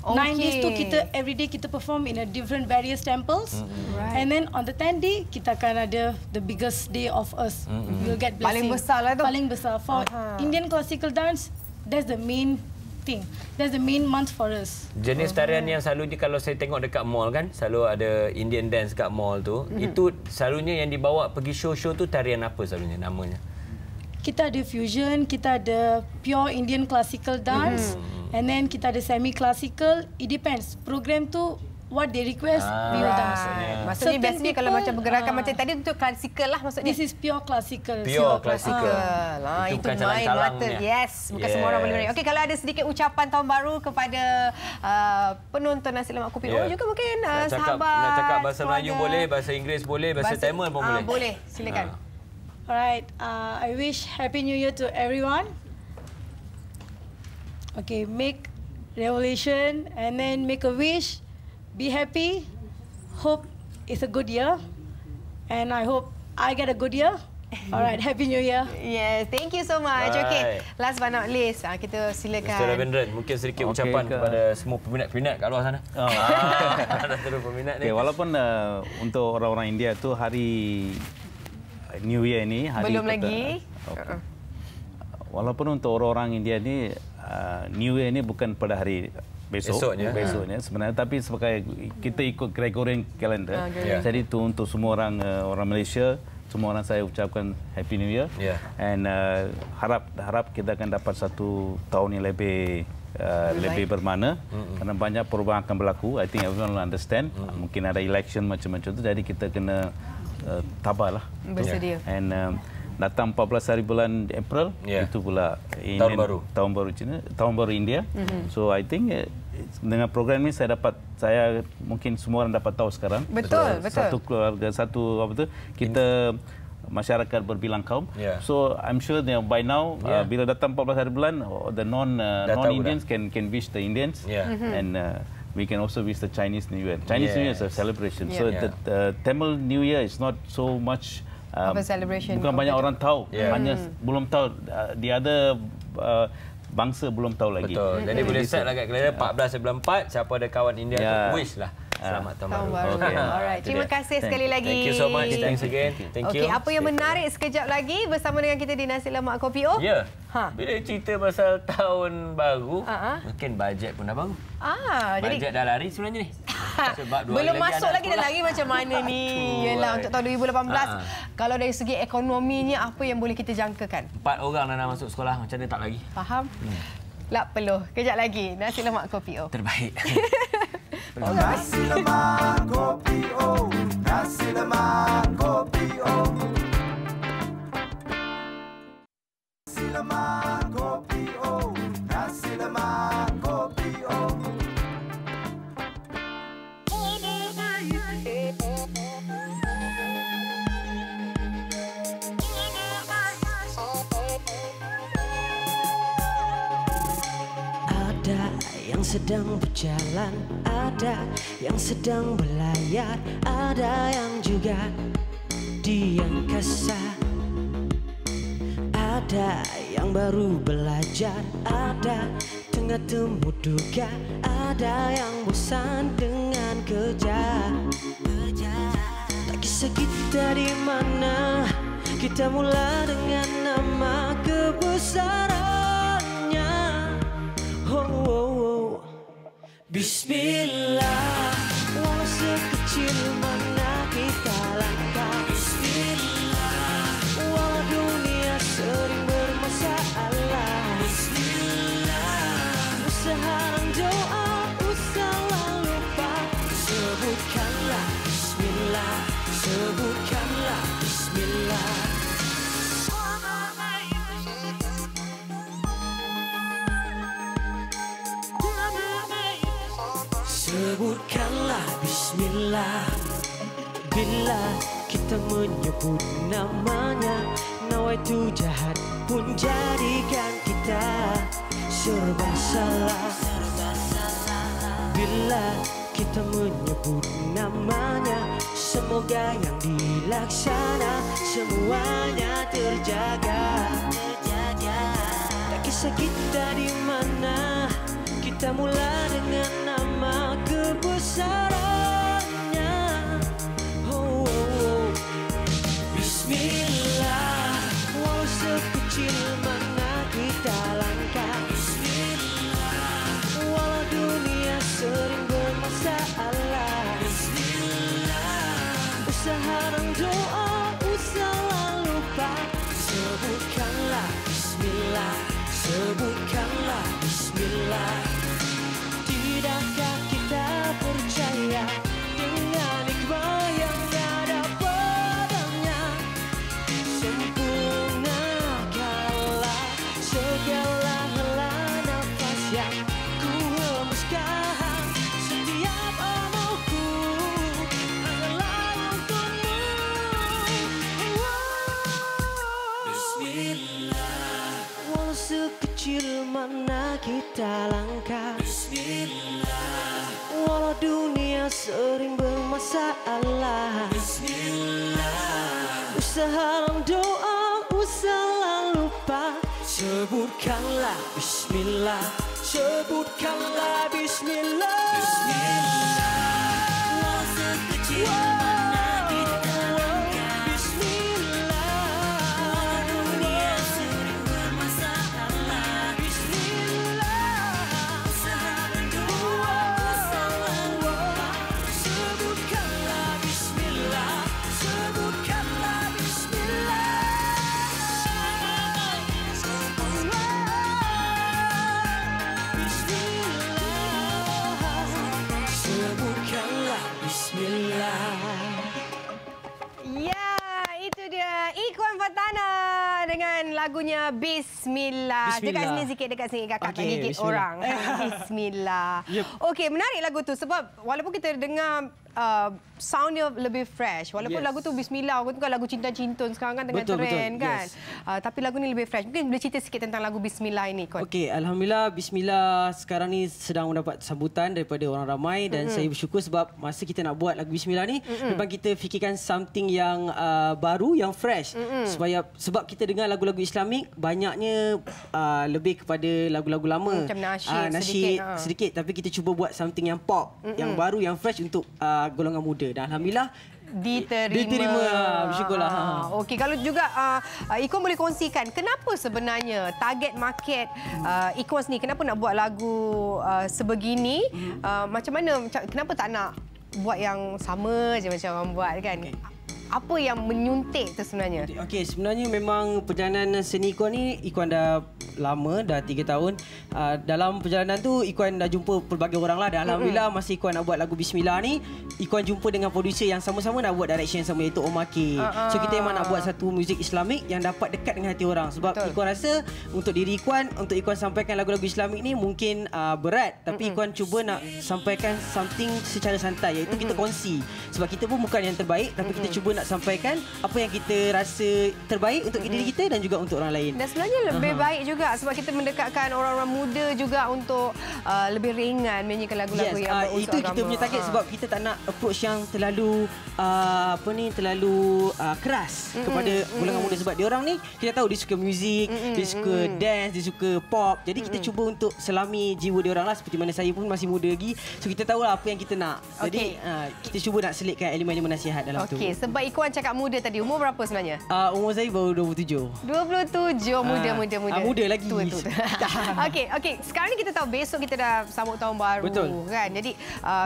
9 days tu kita everyday kita perform in a different various temples. And then on the 10th day kita akan ada the biggest day of us. We'll get blessing. Paling besar lah tu. Paling besar for Indian classical dance. That's the main thing. That's the main month for us. Jenis tarian yang selalunya kalau saya tengok dekat mall kan, selalu ada Indian dance kat mall tu. Itu selalunya yang dibawa pergi show-show tu tarian apa selalunya namanya? Kita ada fusion, kita ada pure Indian classical dance. And then kita ada semi-classical. It depends. Program tu, what they request, we will dance. Maksudnya biasanya kalau macam pergerakan macam tadi untuk classical lah maksudnya. This is pure classical. Pure classical. Itu main mata. Yes. Bukan semua orang boleh main. Okey, kalau ada sedikit ucapan tahun baru kepada penonton Nasi Lemak Kopi O juga mungkin sahabat. Nak cakap bahasa Melayu boleh, bahasa Inggeris boleh, bahasa Tamil pun boleh. Boleh, silakan. Alright, I wish Happy New Year to everyone. Okay, make revolution and then make a wish. Be happy. Hope it's a good year. And I hope I get a good year. Alright, Happy New Year. Yes, thank you so much. Right. Okay, last but not least, kita silakan. Mr. Ravindran, mungkin sedikit ucapan kepada semua peminat-peminat kat luar sana. Ada terus peminat ni. Okay, walaupun untuk orang-orang India tu hari New Year ni hari belum lagi. Walaupun untuk orang-orang India ni New Year ni bukan pada hari besoknya sebenarnya, tapi sebagai kita ikut Gregorian calendar. Jadi itu untuk semua orang Malaysia, semua orang saya ucapkan Happy New Year. And harap kita akan dapat satu tahun yang lebih bermakna, karena banyak perubahan akan berlaku. I think everyone will understand. Mungkin ada election macam-macam tu, jadi kita kena tabahlah. Bersedia. And datang 14 hari bulan April, itu pula tahun baru Cina, tahun baru India. So I think dengan program ini saya mungkin semua orang dapat tahu sekarang. Betul. Satu keluarga, satu apa tu, kita masyarakat berbilang kaum. So I'm sure by now bila datang 14 hari bulan, the non-Indians can wish the Indians, and we can also wish the Chinese New Year. Chinese New Year is a celebration. So the Tamil New Year is not so much celebration. Bukan banyak orang tahu, hanya belum tahu. The other bangsa belum tahu lagi. Betul. Jadi boleh set lah kat kalender 14/4. Siapa ada kawan India tu wish lah. Selamat tahun baru. Alright, terima kasih sekali lagi. Thank you so much. Thanks again. Thank you. Okay, apa yang menarik sekejap lagi bersama dengan kita di Nasi Lemak Kopi O? Ya. Bila cerita pasal tahun baru, mungkin bajet pun dah baru. Bajet dah lari sebenarnya ni. Sebab belum masuk lagi dah lari macam mana ni? Yalah, untuk tahun 2018. Kalau dari segi ekonominya, apa yang boleh kita jangkakan? 4 orang dah nak masuk sekolah, macam mana tak lagi? Faham? Tak perlu. Kejap lagi. Nasi Lemak Kopi O. Terbaik. Nasi Lemak Kopi O. Nasi Lemak Kopi O. Nasi Lemak Kopi O. Nasi Lemak Kopi O. Ada yang sedang berjalan, ada yang sedang berlayar, ada yang juga di angkasa. Ada yang baru belajar, ada tengah temu duga, ada yang bosan dengan kerja. Tak kisah kita di mana, kita mula dengan nama kebesarannya. Bismillah, walau sekecil mana kita langkah. Bismillah, walau dunia sering bermasalah. Bismillah, usaha dan doa, usahalah lupa. Sebutkanlah Bismillah, sebutkanlah Bismillah. Sebutkanlah Bismillah. Bila kita menyebut namanya, nawaitu jahat pun jadikan kita serba salah. Bila kita menyebut namanya, semoga yang dilaksana semuanya terjaga. Tak kisah kita di mana, kita mula dengan nama kebesarannya. Bismillah, walau sekecil mana kita langkah. Bismillah, walau dunia sering bermasalah. Bismillah, usaha dan doa, usahalah lupa. Sebutkanlah Bismillah, sebutkanlah Bismillah. Tidakkah kita percaya dengan hikmah yang ada padanya? Sempurnakanlah segala helaan nafas yang ku hembuskan. Setiap amalku hanyalah untukmu. Bismillah, walau sekecil mana kita langkah. Bismillah. Walau dunia sering bermasalah. Bismillah. Usaha doa, usaha lupa. Sebutkanlah Bismillah. Sebutkanlah Bismillah. Bismillah. Walau sekecil mana kita langkah. Bismillah. Walau dunia sering bermasalah. Bismillah. Usaha doa, usaha lupa. Sebutkanlah Bismillah. Sebutkanlah Bismillah. Sebutkanlah Bismillah. Ya, itu dia Ikhwan Fatana dengan lagunya Bismillah. Dekat sini sikit, dekat sini kakak tak gigit orang. Bismillah. Okey, menarik lagu tu sebab walaupun kita dengar soundnya lebih fresh. Walaupun lagu tu Bismillah, lagu tu kan lagu cinta-cintun sekarang kan tengah trend kan. Tapi lagu ni lebih fresh. Mungkin boleh cerita sikit tentang lagu Bismillah ini, Kon. Okey, alhamdulillah Bismillah sekarang ni sedang mendapat sambutan daripada orang ramai dan saya bersyukur sebab masa kita nak buat lagu Bismillah ni memang kita fikirkan something yang baru, yang fresh. Sebab kita dengar lagu-lagu Islamik banyaknya lebih kepada lagu-lagu lama. Macam nasyid sedikit tapi kita cuba buat something yang pop, yang baru, yang fresh untuk golongan muda. Dan alhamdulillah diterima. Bersyukurlah. Okey, kalau juga Ikon boleh kongsikan kenapa sebenarnya target market Ikon ni, kenapa nak buat lagu sebegini? Macam mana, kenapa tak nak buat yang sama je macam orang buat kan? Apa yang menyuntik tu sebenarnya? Okey, sebenarnya memang perjalanan seni Ikon ni, Ikon dah lama, dah 3 tahun. Dalam perjalanan tu, Ikon dah jumpa pelbagai orang lah. Dan alhamdulillah masa Ikon nak buat lagu Bismillah ni, Ikon jumpa dengan producer yang sama-sama nak buat direction yang sama, iaitu Om Akil. So kita memang nak buat satu muzik Islamik yang dapat dekat dengan hati orang. Sebab Ikon rasa untuk diri Ikon, untuk Ikon sampaikan lagu-lagu Islamik ni mungkin berat. Tapi Ikon cuba nak sampaikan something secara santai, iaitu kita kongsi. Sebab kita pun bukan yang terbaik, tapi kita cuba nak sampaikan apa yang kita rasa terbaik untuk diri kita dan juga untuk orang lain. Dan sebenarnya lebih baik juga sebab kita mendekatkan orang-orang muda juga untuk lebih ringan menyanyikan lagu-lagu yang berunsur itu kita punya target sebab kita tak nak approach yang terlalu terlalu keras kepada golongan muda sebab dia orang ni kita tahu dia suka muzik, dia suka dance, dia suka pop. Jadi kita cuba untuk selami jiwa dia orang lah, seperti mana saya pun masih muda lagi. So kita tahulah apa yang kita nak. Jadi kita cuba nak selitkan elemen-elemen nasihat dalam tu. Okey, sebab Ikwan cakap muda tadi, umur berapa sebenarnya? Umur saya baru 27. 27, muda. Muda lagi. Okey. Sekarang ni kita tahu besok kita dah sambut tahun baru. Kan? Jadi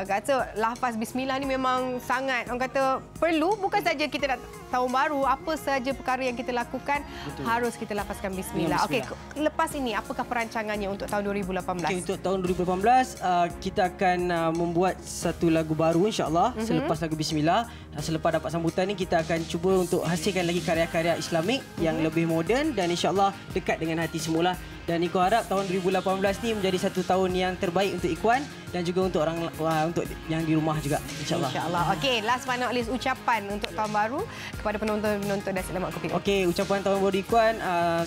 kata lafaz Bismillah ni memang sangat orang kata perlu, bukan saja kita dah tahun baru, apa saja perkara yang kita lakukan harus kita lafazkan Bismillah. Okey, lepas ini apakah perancangannya untuk tahun 2018? Okay, untuk tahun 2018 kita akan membuat satu lagu baru insya-Allah selepas lagu Bismillah. Selepas dapat sambutan ni kita akan cuba untuk hasilkan lagi karya-karya Islamik yang lebih moden dan insya-Allah dekat dengan hati semula. Dan Ikwan harap tahun 2018 ni menjadi satu tahun yang terbaik untuk Ikwan dan juga untuk orang untuk yang di rumah juga insya-Allah. Insya-Allah. Okey, last but not least ucapan untuk tahun baru kepada penonton-penonton Nasi Lemak Kopi. Okey, ucapan tahun baru Ikwan,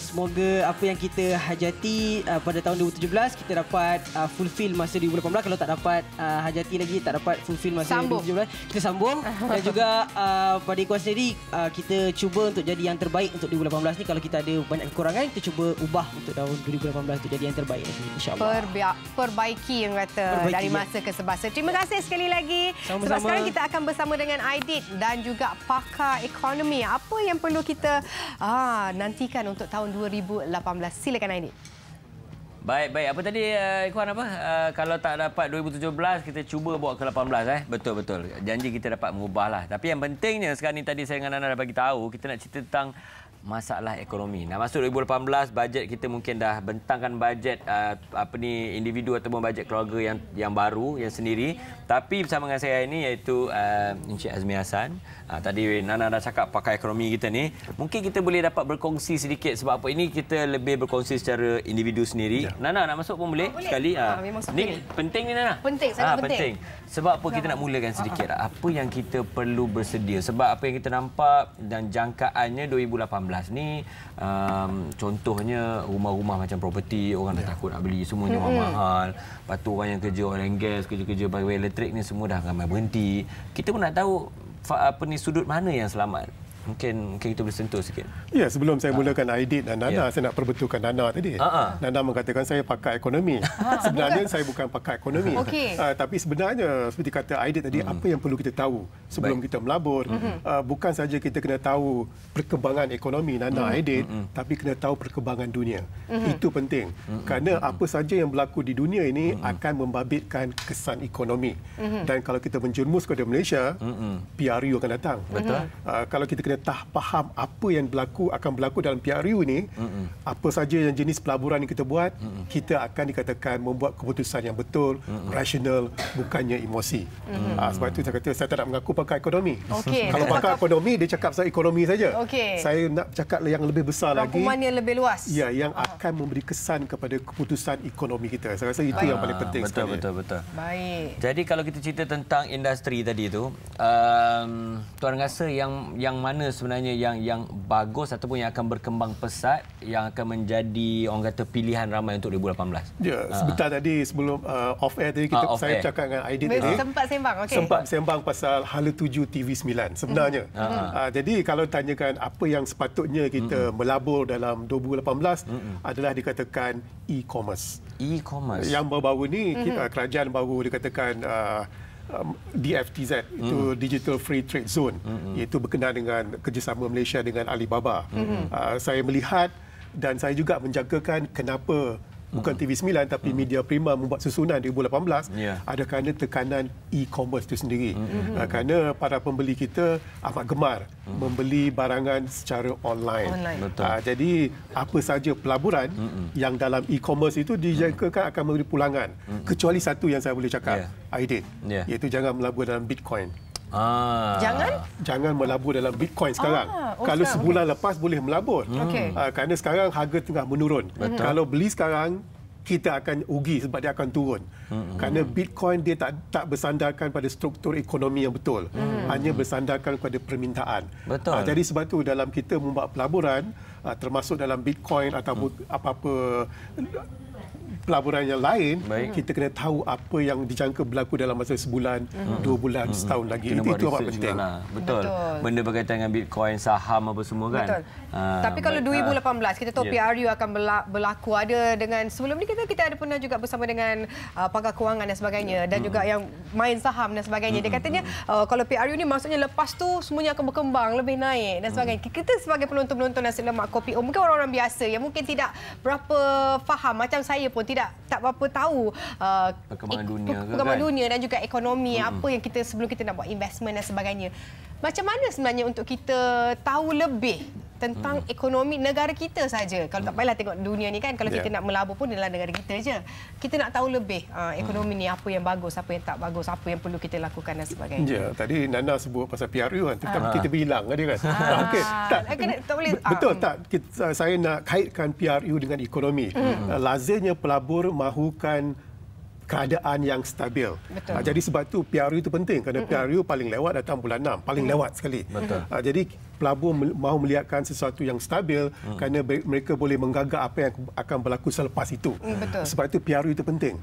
semoga apa yang kita hajati pada tahun 2017 kita dapat fulfill masa 2018. Kalau tak dapat hajati lagi, tak dapat fulfill masa 2017, kita sambung. Dan juga pada Ikwan sendiri kita cuba untuk jadi yang terbaik untuk 2018 ni. Kalau kita ada banyak kekurangan, kita cuba ubah untuk tahun 2018 untuk jadi yang terbaik lagi insya-Allah. Perbaiki yang kata dari masa ke semasa. Terima kasih sekali lagi. Sama-sama. Sebab sekarang kita akan bersama dengan Aidit dan juga pakar ekonomi. Apa yang perlu kita nantikan untuk tahun 2018? Silakan Aidit. Baik. Apa tadi Ikwan apa? Kalau tak dapat 2017 kita cuba bawa ke 18 Betul. Janji kita dapat mengubahlah. Tapi yang pentingnya sekarang ni tadi saya dengan Nana dah bagi tahu, kita nak cerita tentang masalah ekonomi. Nak masuk 2018, bajet kita mungkin dah bentangkan bajet individu ataupun bajet keluarga yang baru, yang sendiri. Tapi bersama dengan saya ini iaitu Encik Azmi Hassan. Tadi Nana dah cakap pakar ekonomi kita ni. Mungkin kita boleh dapat berkongsi sedikit sebab apa ini kita lebih berkongsi secara individu sendiri. Nana nak masuk pun boleh sekali. Ni penting ni Nana. Penting, sangat penting. Sebab apa kita nak mulakan sedikit apa yang kita perlu bersedia sebab apa yang kita nampak dan jangkaannya 2018 ni contohnya rumah-rumah macam property, orang dah takut nak beli, semuanya mahal. Lepas tu orang yang kerja oil and gas, kerja-kerja pegawai elektrik ni semua dah ramai berhenti. Kita pun nak tahu sudut mana yang selamat. Mungkin kita boleh sentuh sikit. Ya, sebelum saya mulakan Aidit dan Nana, saya nak perbetulkan Nana tadi. Nana mengatakan saya pakar ekonomi. Sebenarnya saya bukan pakar ekonomi. Tapi sebenarnya seperti kata Aidit tadi, apa yang perlu kita tahu sebelum kita melabur, bukan saja kita kena tahu perkembangan ekonomi Nana, Aidit, tapi kena tahu perkembangan dunia. Itu penting. Kerana apa saja yang berlaku di dunia ini akan membabitkan kesan ekonomi. Dan kalau kita menjerumus kepada Malaysia, PRU akan datang. Betul. Kalau kita kena faham apa yang akan berlaku dalam PRU ini, apa saja yang jenis pelaburan yang kita buat, kita akan dikatakan membuat keputusan yang betul, rasional, bukannya emosi. Sebab itu saya kata saya tak nak mengaku pakar ekonomi. Kalau pakar ekonomi, dia cakap pasal ekonomi saja. Saya nak cakap yang lebih besar lagi. Rangkumannya lebih luas. Ya, yang akan memberi kesan kepada keputusan ekonomi kita. Saya rasa itu yang paling penting sekali. Betul. Baik. Jadi kalau kita cerita tentang industri tadi tu, tuan rasa yang mana sebenarnya yang bagus ataupun yang akan berkembang pesat, yang akan menjadi orang kata pilihan ramai untuk 2018? Ya, sebentar tadi sebelum off air tadi saya cakap dengan Aidit tadi. Sempat sembang, Sempat sembang pasal Hala 7 TV9 sebenarnya. Jadi kalau tanyakan apa yang sepatutnya kita melabur dalam 2018 adalah dikatakan e-commerce. E-commerce. Yang baru-baru ni kerajaan baru dikatakan DFTZ, itu Digital Free Trade Zone, iaitu berkenaan dengan kerjasama Malaysia dengan Alibaba. Saya melihat dan saya juga menjagakan kenapa bukan TV9 tapi Media Prima membuat susunan 2018 ada kerana tekanan e-commerce itu sendiri. Kerana para pembeli kita amat gemar membeli barangan secara online. Jadi apa saja pelaburan yang dalam e-commerce itu dijangkakan akan memberi pulangan. Kecuali satu yang saya boleh cakap, Aidit, iaitu jangan melabur dalam Bitcoin. Jangan melabur dalam Bitcoin sekarang. Kalau sebulan lepas boleh melabur. Kerana sekarang harga tengah menurun. Kalau beli sekarang, kita akan rugi sebab dia akan turun. Kerana Bitcoin dia tak bersandarkan pada struktur ekonomi yang betul. Hanya bersandarkan kepada permintaan. Jadi sebab itu dalam kita membuat pelaburan, termasuk dalam Bitcoin atau apa-apa pelaburan yang lain, kita kena tahu apa yang dijangka berlaku dalam masa sebulan, 2 bulan, setahun lagi. Itu amat penting. Betul. Benda berkaitan dengan Bitcoin, saham apa semua kan. Tapi kalau 2018 kita tahu PRU akan berlaku, ada dengan sebelum ni kita ada pernah juga bersama dengan pakar kewangan dan sebagainya, dan juga yang main saham dan sebagainya. Dia katanya kalau PRU ni maksudnya lepas tu semuanya akan berkembang, lebih naik dan sebagainya. Kita sebagai penonton-penonton Nasi Lemak Kopi O, mungkin orang-orang biasa yang mungkin tidak berapa faham, macam saya pun tak berapa tahu perkembangan dunia dan juga ekonomi, apa yang kita sebelum kita nak buat investment dan sebagainya. Macam mana sebenarnya untuk kita tahu lebih tentang ekonomi negara kita saja? Kalau tak payahlah tengok dunia ni kan, kalau kita nak melabur pun dalam negara kita je. Kita nak tahu lebih ekonomi ni, apa yang bagus, apa yang tak bagus, apa yang perlu kita lakukan dan sebagainya. Ya, tadi Nana sebut pasal PRU kan, tetapi kita bilang dia kan. Tak boleh. Betul tak? Saya nak kaitkan PRU dengan ekonomi. Lazimnya pelabur mahukan keadaan yang stabil. Jadi sebab tu PRU itu penting, kerana PRU paling lewat datang bulan 6, paling lewat sekali. Jadi pelabur mahu melihatkan sesuatu yang stabil kerana mereka boleh menggagak apa yang akan berlaku selepas itu. Sebab itu PRU itu penting.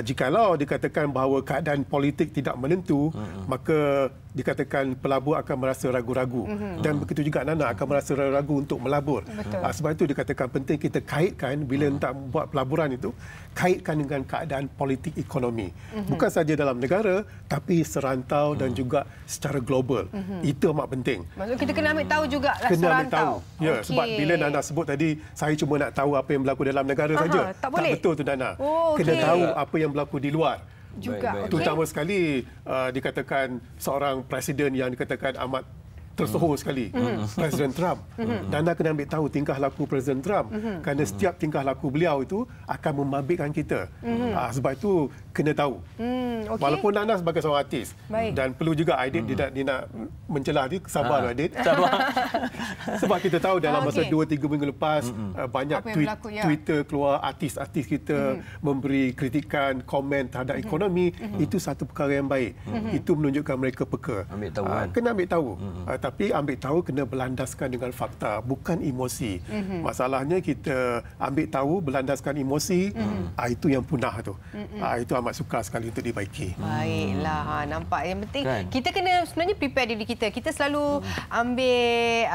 Jikalau dikatakan bahawa keadaan politik tidak menentu, maka dikatakan pelabur akan merasa ragu-ragu. Dan begitu juga Nana akan merasa ragu untuk melabur. Sebab itu dikatakan penting kita kaitkan bila nak buat pelaburan itu, kaitkan dengan keadaan politik ekonomi. Bukan saja dalam negara, tapi serantau dan juga secara global. Itu amat penting. Maksudnya kita kena ambil tahu juga lah serantau. Ya, sebab bila Nana sebut tadi, saya cuma nak tahu apa yang berlaku dalam negara saja. Tak betul tu Nana. Kena tahu apa yang berlaku di luar. Terutama sekali dikatakan seorang presiden yang dikatakan amat tersohor sekali, Presiden Trump. Nana kena ambil tahu tingkah laku Presiden Trump, kerana setiap tingkah laku beliau itu akan membabitkan kita. Sebab itu kena tahu. Walaupun Nana sebagai seorang artis, dan perlu juga Aidit dia nak mencelah dia, sabar Aidit. Sebab kita tahu dalam masa 2-3 minggu lepas banyak Twitter keluar, artis-artis kita memberi kritikan, komen terhadap ekonomi. Itu satu perkara yang baik. Itu menunjukkan mereka peka. Kena ambil tahu. Tapi ambil tahu kena berlandaskan dengan fakta, bukan emosi. Masalahnya kita ambil tahu berlandaskan emosi, itu yang punah tu. Itu amat sukar sekali untuk dibaiki. Baiklah, nampak yang penting kita kena sebenarnya prepare diri kita. Kita selalu ambil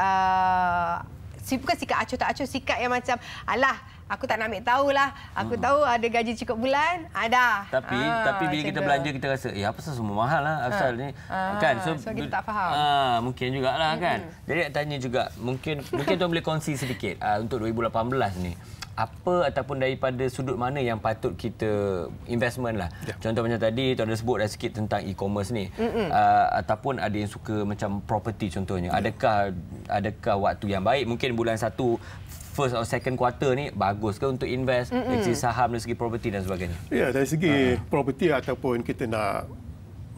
bukan sikap acuh tak acuh, sikap yang macam alah aku tak nak ambil tahulah. Aku tahu ada gaji cukup bulan, ada. Tapi bila kita belanja kita rasa apa semua mahal lah asal ni. Kan? So kita tak faham. Mungkin jugalah kan. Jadi nak tanya juga mungkin tuan boleh kongsi sedikit untuk 2018 ni. Apa ataupun daripada sudut mana yang patut kita investment lah. Contoh macam tadi tuan ada sebut dah sikit tentang e-commerce ni. Ataupun ada yang suka macam property contohnya. Adakah waktu yang baik mungkin bulan 1 first or second quarter ni bagus ke untuk invest dari segi saham, dari segi property dan sebagainya? Ya, dari segi property ataupun kita nak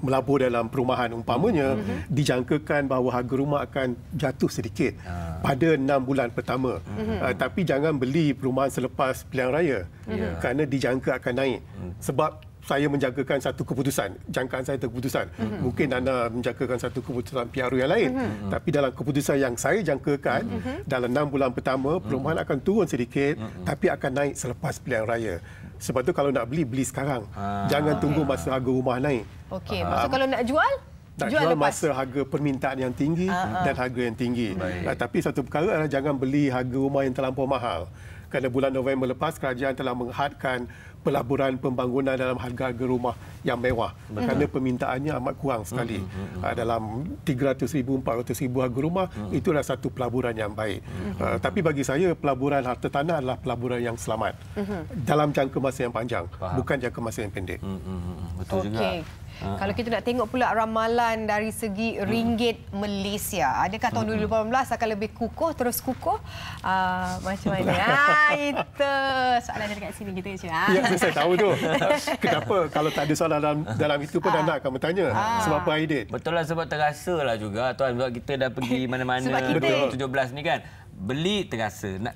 melabur dalam perumahan umpamanya, dijangkakan bahawa harga rumah akan jatuh sedikit pada 6 bulan pertama. Tapi jangan beli perumahan selepas pilihan raya kerana dijangka akan naik. Sebab saya menjangkakan satu keputusan, jangkaan saya keputusan. Mungkin anda menjangkakan satu keputusan PRU yang lain. Tapi dalam keputusan yang saya jangkakan, dalam 6 bulan pertama, perumahan akan turun sedikit, tapi akan naik selepas pilihan raya. Sebab tu kalau nak beli, beli sekarang. Jangan tunggu masa harga rumah naik. Okey, maksud kalau nak jual? Nak jual masa harga permintaan yang tinggi dan harga yang tinggi. Tapi satu perkara adalah jangan beli harga rumah yang terlampau mahal. Kerana bulan November lepas, kerajaan telah menghadkan pelaburan pembangunan dalam harga-harga rumah yang mewah. Kerana permintaannya amat kurang sekali. Dalam 300,000, 400,000 harga rumah, itulah satu pelaburan yang baik. Tapi bagi saya, pelaburan harta tanah adalah pelaburan yang selamat. Dalam jangka masa yang panjang, bukan jangka masa yang pendek. Betul juga. Kalau kita nak tengok pula ramalan dari segi ringgit Malaysia, adakah tahun 2018 akan lebih kukuh, terus kukuh? Macam mana? Itu soalan dekat sini kita cakap. Ya, saya tahu tu. Kenapa kalau tak ada soalan dalam itu pun anda akan bertanya. Sebab apa, Aidit? Betul lah, sebab terasa lah juga tuan, sebab kita dah pergi mana-mana 2017 ni kan. Beli terasa. Nak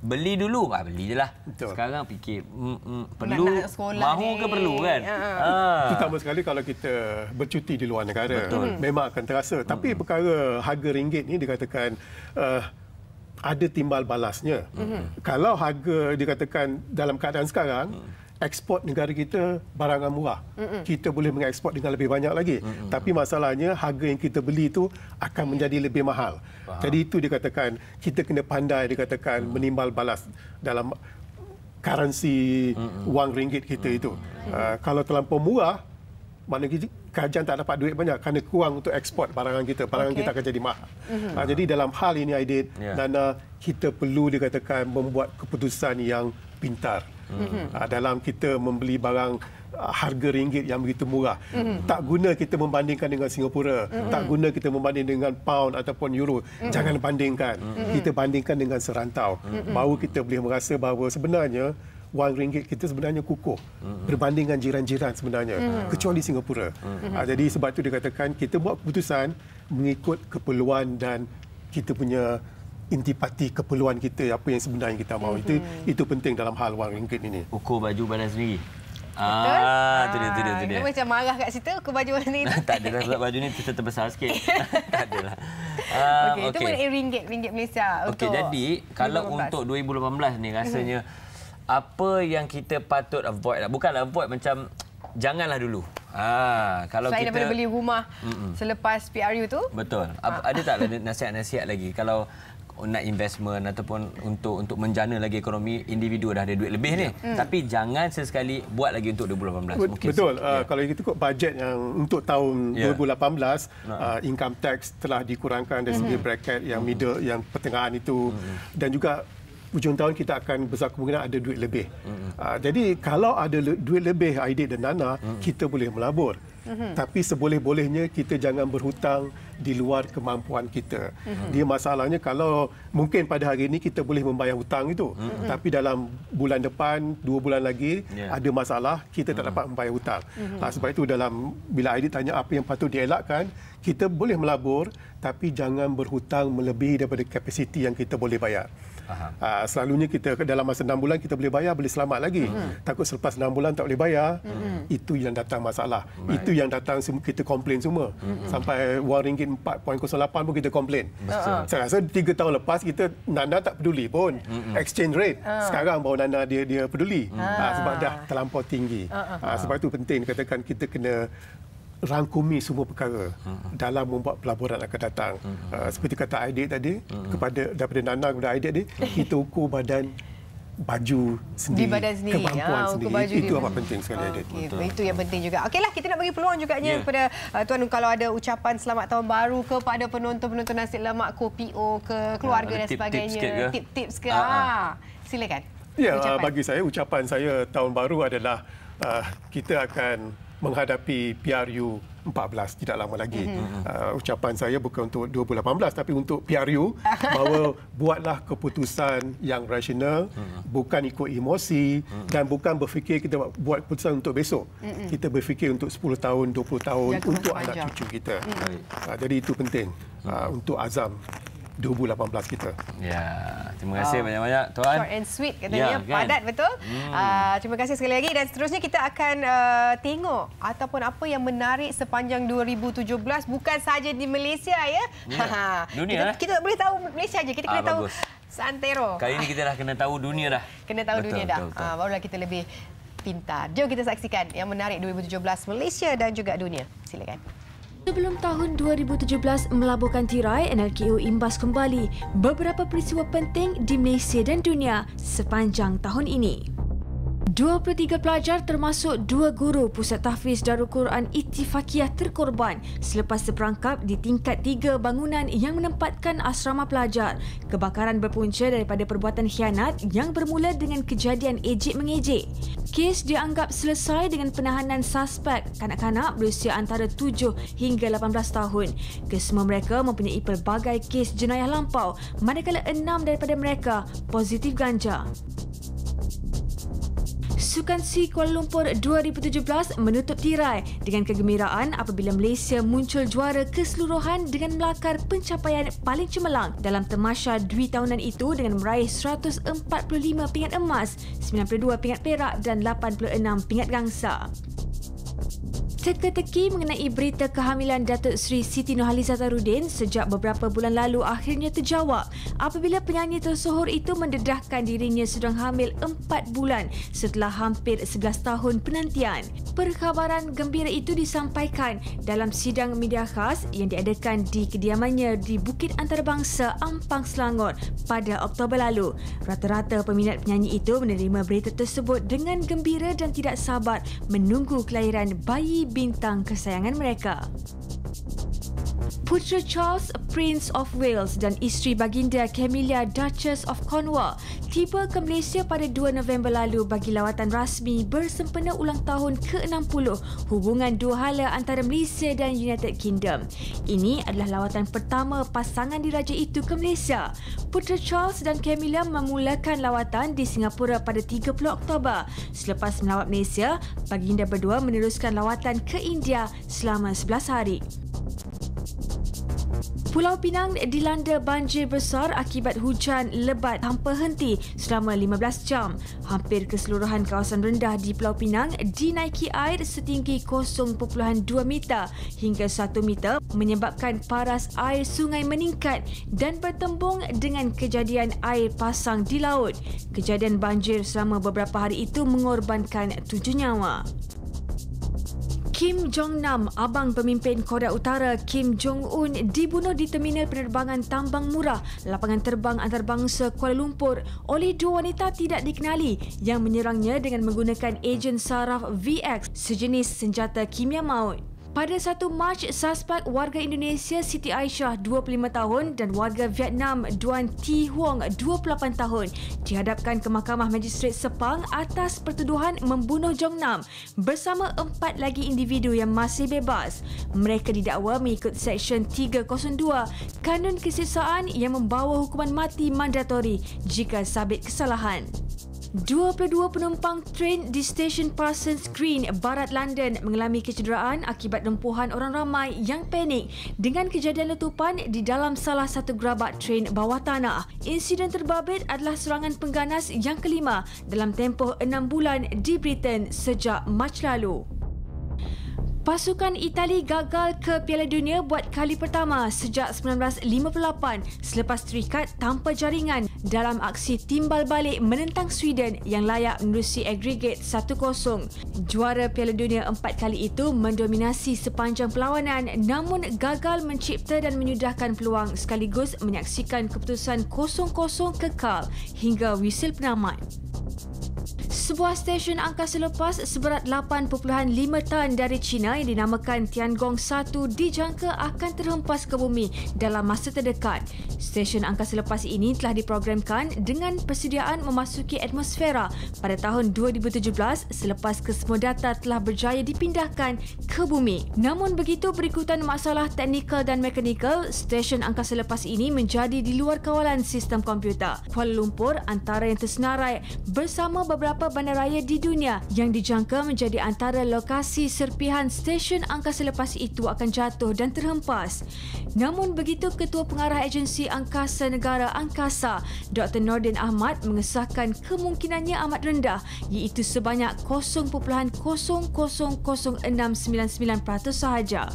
beli dulu, beli je lah. Betul. Sekarang fikir, perlu, mahu ke perlu kan? Terutama sekali kalau kita bercuti di luar negara. Memang akan terasa. Tapi perkara harga ringgit ni dikatakan ada timbal balasnya. Kalau harga dikatakan dalam keadaan sekarang, ekspor negara kita barangan murah. Kita boleh mengekspor dengan lebih banyak lagi. Tapi masalahnya harga yang kita beli itu akan menjadi lebih mahal. Jadi itu dikatakan kita kena pandai dikatakan menimbal balas dalam currency wang ringgit kita itu. Kalau terlampau murah, maknanya kerajaan tak dapat duit banyak kerana kurang untuk ekspor barangan kita. Barangan kita akan jadi mahal. Jadi dalam hal ini, Aidit, Nana, kita perlu dikatakan membuat keputusan yang pintar. Dalam kita membeli barang harga ringgit yang begitu murah. Tak guna kita membandingkan dengan Singapura. Tak guna kita membanding dengan pound ataupun euro. Jangan bandingkan. Kita bandingkan dengan serantau. Baru kita boleh merasa bahawa sebenarnya wang ringgit kita sebenarnya kukuh berbanding dengan jiran-jiran sebenarnya, kecuali Singapura. Jadi sebab itu dikatakan kita buat keputusan mengikut keperluan dan kita punya intipati keperluan kita, apa yang sebenarnya kita mahu. Itu penting dalam hal wang ringgit ini. Ukur baju badan sendiri. Betul. Itu dia. Macam marah kat situ, ukur baju ni. Tak ada, sebab baju ni terbesar sikit. Tak adalah. Itu mengenai ringgit Malaysia. Okey, jadi kalau untuk 2018 ni rasanya apa yang kita patut avoid lah. Bukanlah avoid, macam janganlah dulu. Kalau selain kita daripada beli rumah selepas PRU tu. Betul. Ada tak nasihat-nasihat lagi kalau nak investment ataupun untuk menjana lagi ekonomi, individu dah ada duit lebih ni, tapi jangan sesekali buat lagi untuk 2018. Betul. Kalau kita ikut bajet yang untuk tahun 2018, income tax telah dikurangkan dari segi bracket yang middle, yang pertengahan itu, dan juga hujung tahun kita akan besar kemungkinan ada duit lebih. Jadi kalau ada duit lebih, Aidit dan Nana, kita boleh melabur. Tapi seboleh-bolehnya kita jangan berhutang di luar kemampuan kita. Dia masalahnya kalau mungkin pada hari ini kita boleh membayar hutang itu, tapi dalam bulan depan, 2 bulan lagi ada masalah, kita tak dapat membayar hutang. Sebab itu bila Aidit tanya apa yang patut dielakkan, kita boleh melabur tapi jangan berhutang melebihi daripada kapasiti yang kita boleh bayar. Selalunya kita dalam masa 6 bulan kita boleh bayar, boleh selamat lagi. Takut selepas 6 bulan tak boleh bayar, itu yang datang masalah. Itu yang datang kita komplain semua. Sampai wang ringgit mungkin 4.08 pun kita komplain. Saya rasa 3 tahun lepas kita Nana tak peduli pun exchange rate. Sekarang baru Nana dia peduli sebab dah terlampau tinggi. Sebab itu penting katakan kita kena rangkumi semua perkara dalam membuat pelaburan akan datang. Seperti kata Aidit tadi, daripada Nana kepada Aidit tadi, kita ukur badan baju sendiri, kemampuan sendiri. Itu amat penting sekali, Aidit. Itu yang penting juga. Okeylah, kita nak bagi peluang juga kepada Tuan Nur kalau ada ucapan selamat tahun baru kepada penonton-penonton Nasi Lemak Kopi O, ke keluarga dan sebagainya. Tips ke? Silakan. Ya, bagi saya ucapan saya tahun baru adalah kita akan menghadapi PRU 14 tidak lama lagi. Ucapan saya bukan untuk 2018 tapi untuk PRU bahawa buatlah keputusan yang rasional, bukan ikut emosi dan bukan berfikir kita buat keputusan untuk besok. Kita berfikir untuk 10 tahun, 20 tahun untuk anak cucu kita. Jadi itu penting untuk azam 2018 kita. Ya, terima kasih banyak-banyak Tuan. Short and sweet katanya, padat betul. Terima kasih sekali lagi dan seterusnya kita akan tengok ataupun apa yang menarik sepanjang 2017 bukan saja di Malaysia ya. Dunia. Kita tak boleh tahu Malaysia aja, kita kena tahu seantero. Kali ini kita dah kena tahu dunia dah. Kena tahu dunia dah. Barulah kita lebih pintar. Jom kita saksikan yang menarik 2017 Malaysia dan juga dunia. Silakan. Sebelum tahun 2017 melabuhkan tirai, NLKO imbas kembali beberapa peristiwa penting di Malaysia dan dunia sepanjang tahun ini. 23 pelajar termasuk 2 guru Pusat Tahfiz Darul Quran Ittifaqiyah terkorban selepas terperangkap di tingkat 3 bangunan yang menempatkan asrama pelajar. Kebakaran berpunca daripada perbuatan khianat yang bermula dengan kejadian ejek-mengejek. Kes dianggap selesai dengan penahanan suspek kanak-kanak berusia antara 7 hingga 18 tahun. Kesemua mereka mempunyai pelbagai kes jenayah lampau, manakala 6 daripada mereka positif ganja. Sukan SEA Kuala Lumpur 2017 menutup tirai dengan kegembiraan apabila Malaysia muncul juara keseluruhan dengan melakar pencapaian paling cemerlang dalam tamasya dwi tahunan itu dengan meraih 145 pingat emas, 92 pingat perak dan 86 pingat gangsa. Teka-teki mengenai berita kehamilan Datuk Seri Siti Nurhaliza Tarudin sejak beberapa bulan lalu akhirnya terjawab apabila penyanyi tersohor itu mendedahkan dirinya sedang hamil 4 bulan setelah hampir 11 tahun penantian. Perkhabaran gembira itu disampaikan dalam sidang media khas yang diadakan di kediamannya di Bukit Antarabangsa, Ampang, Selangor pada Oktober lalu. Rata-rata peminat penyanyi itu menerima berita tersebut dengan gembira dan tidak sabar menunggu kelahiran bayi bintang kesayangan mereka. Putera Charles, Prince of Wales dan isteri baginda Camilla, Duchess of Cornwall tiba ke Malaysia pada 2 November lalu bagi lawatan rasmi bersempena ulang tahun ke-60 hubungan dua hala antara Malaysia dan United Kingdom. Ini adalah lawatan pertama pasangan diraja itu ke Malaysia. Putera Charles dan Camilla memulakan lawatan di Singapura pada 30 Oktober. Selepas melawat Malaysia, baginda berdua meneruskan lawatan ke India selama 11 hari. Pulau Pinang dilanda banjir besar akibat hujan lebat tanpa henti selama 15 jam. Hampir keseluruhan kawasan rendah di Pulau Pinang dinaiki air setinggi 0.2 meter hingga 1 meter menyebabkan paras air sungai meningkat dan bertembung dengan kejadian air pasang di laut. Kejadian banjir selama beberapa hari itu mengorbankan 7 nyawa. Kim Jong-nam, abang pemimpin Korea Utara Kim Jong-un dibunuh di terminal penerbangan tambang murah lapangan terbang antarabangsa Kuala Lumpur oleh 2 wanita tidak dikenali yang menyerangnya dengan menggunakan ejen saraf VX, sejenis senjata kimia maut. Pada 1 Mac, suspek warga Indonesia Siti Aisyah 25 tahun dan warga Vietnam Duan Thi Huong 28 tahun dihadapkan ke Mahkamah Magistrate Sepang atas pertuduhan membunuh Jong-nam bersama 4 lagi individu yang masih bebas. Mereka didakwa mengikut Seksyen 302 Kanun Kesesaan yang membawa hukuman mati mandatori jika sabit kesalahan. 22 penumpang tren di stesen Parsons Green, Barat London mengalami kecederaan akibat lumpuhan orang ramai yang panik dengan kejadian letupan di dalam salah satu gerabak tren bawah tanah. Insiden terbabit adalah serangan pengganas yang kelima dalam tempoh 6 bulan di Britain sejak Mac lalu. Pasukan Itali gagal ke Piala Dunia buat kali pertama sejak 1958 selepas terikat tanpa jaringan dalam aksi timbal balik menentang Sweden yang layak menerusi agregat 1-0. Juara Piala Dunia 4 kali itu mendominasi sepanjang perlawanan namun gagal mencipta dan menyudahkan peluang sekaligus menyaksikan keputusan 0-0 kekal hingga wisil penamat. Sebuah stesen angkasa lepas seberat 8.5 tan dari China yang dinamakan Tiangong-1 dijangka akan terhempas ke bumi dalam masa terdekat. Stesen angkasa lepas ini telah diprogramkan dengan persediaan memasuki atmosfera pada tahun 2017 selepas kesemua data telah berjaya dipindahkan ke bumi. Namun begitu berikutan masalah teknikal dan mekanikal, stesen angkasa lepas ini menjadi di luar kawalan sistem komputer. Kuala Lumpur antara yang tersenarai bersama beberapa bandaraya di dunia yang dijangka menjadi antara lokasi serpihan stesen angkasa lepas itu akan jatuh dan terhempas. Namun begitu, Ketua Pengarah Agensi Angkasa Negara Angkasa, Dr. Nordin Ahmad mengesahkan kemungkinannya amat rendah iaitu sebanyak 0.0006999% sahaja.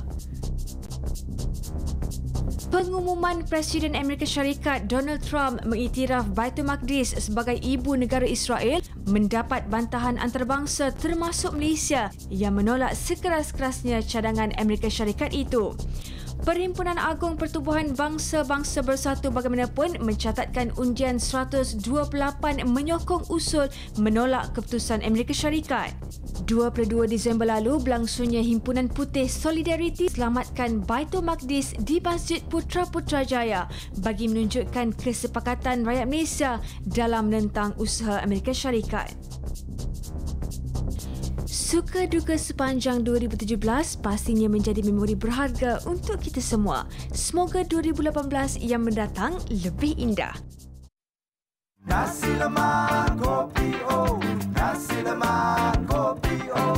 Pengumuman Presiden Amerika Syarikat Donald Trump mengiktiraf Baitul Maqdis sebagai ibu negara Israel mendapat bantahan antarabangsa termasuk Malaysia yang menolak sekeras-kerasnya cadangan Amerika Syarikat itu. Perhimpunan Agung Pertubuhan Bangsa-Bangsa Bersatu bagaimanapun mencatatkan undian 128 menyokong usul menolak keputusan Amerika Syarikat. 22 Disember lalu berlangsungnya Himpunan Putih Solidariti selamatkan Baitul Maqdis di Masjid Putra Putrajaya bagi menunjukkan kesepakatan rakyat Malaysia dalam menentang usaha Amerika Syarikat. Suka duka sepanjang 2017 pastinya menjadi memori berharga untuk kita semua. Semoga 2018 yang mendatang lebih indah. Nasi lemak kopi O, nasi lemak kopi O.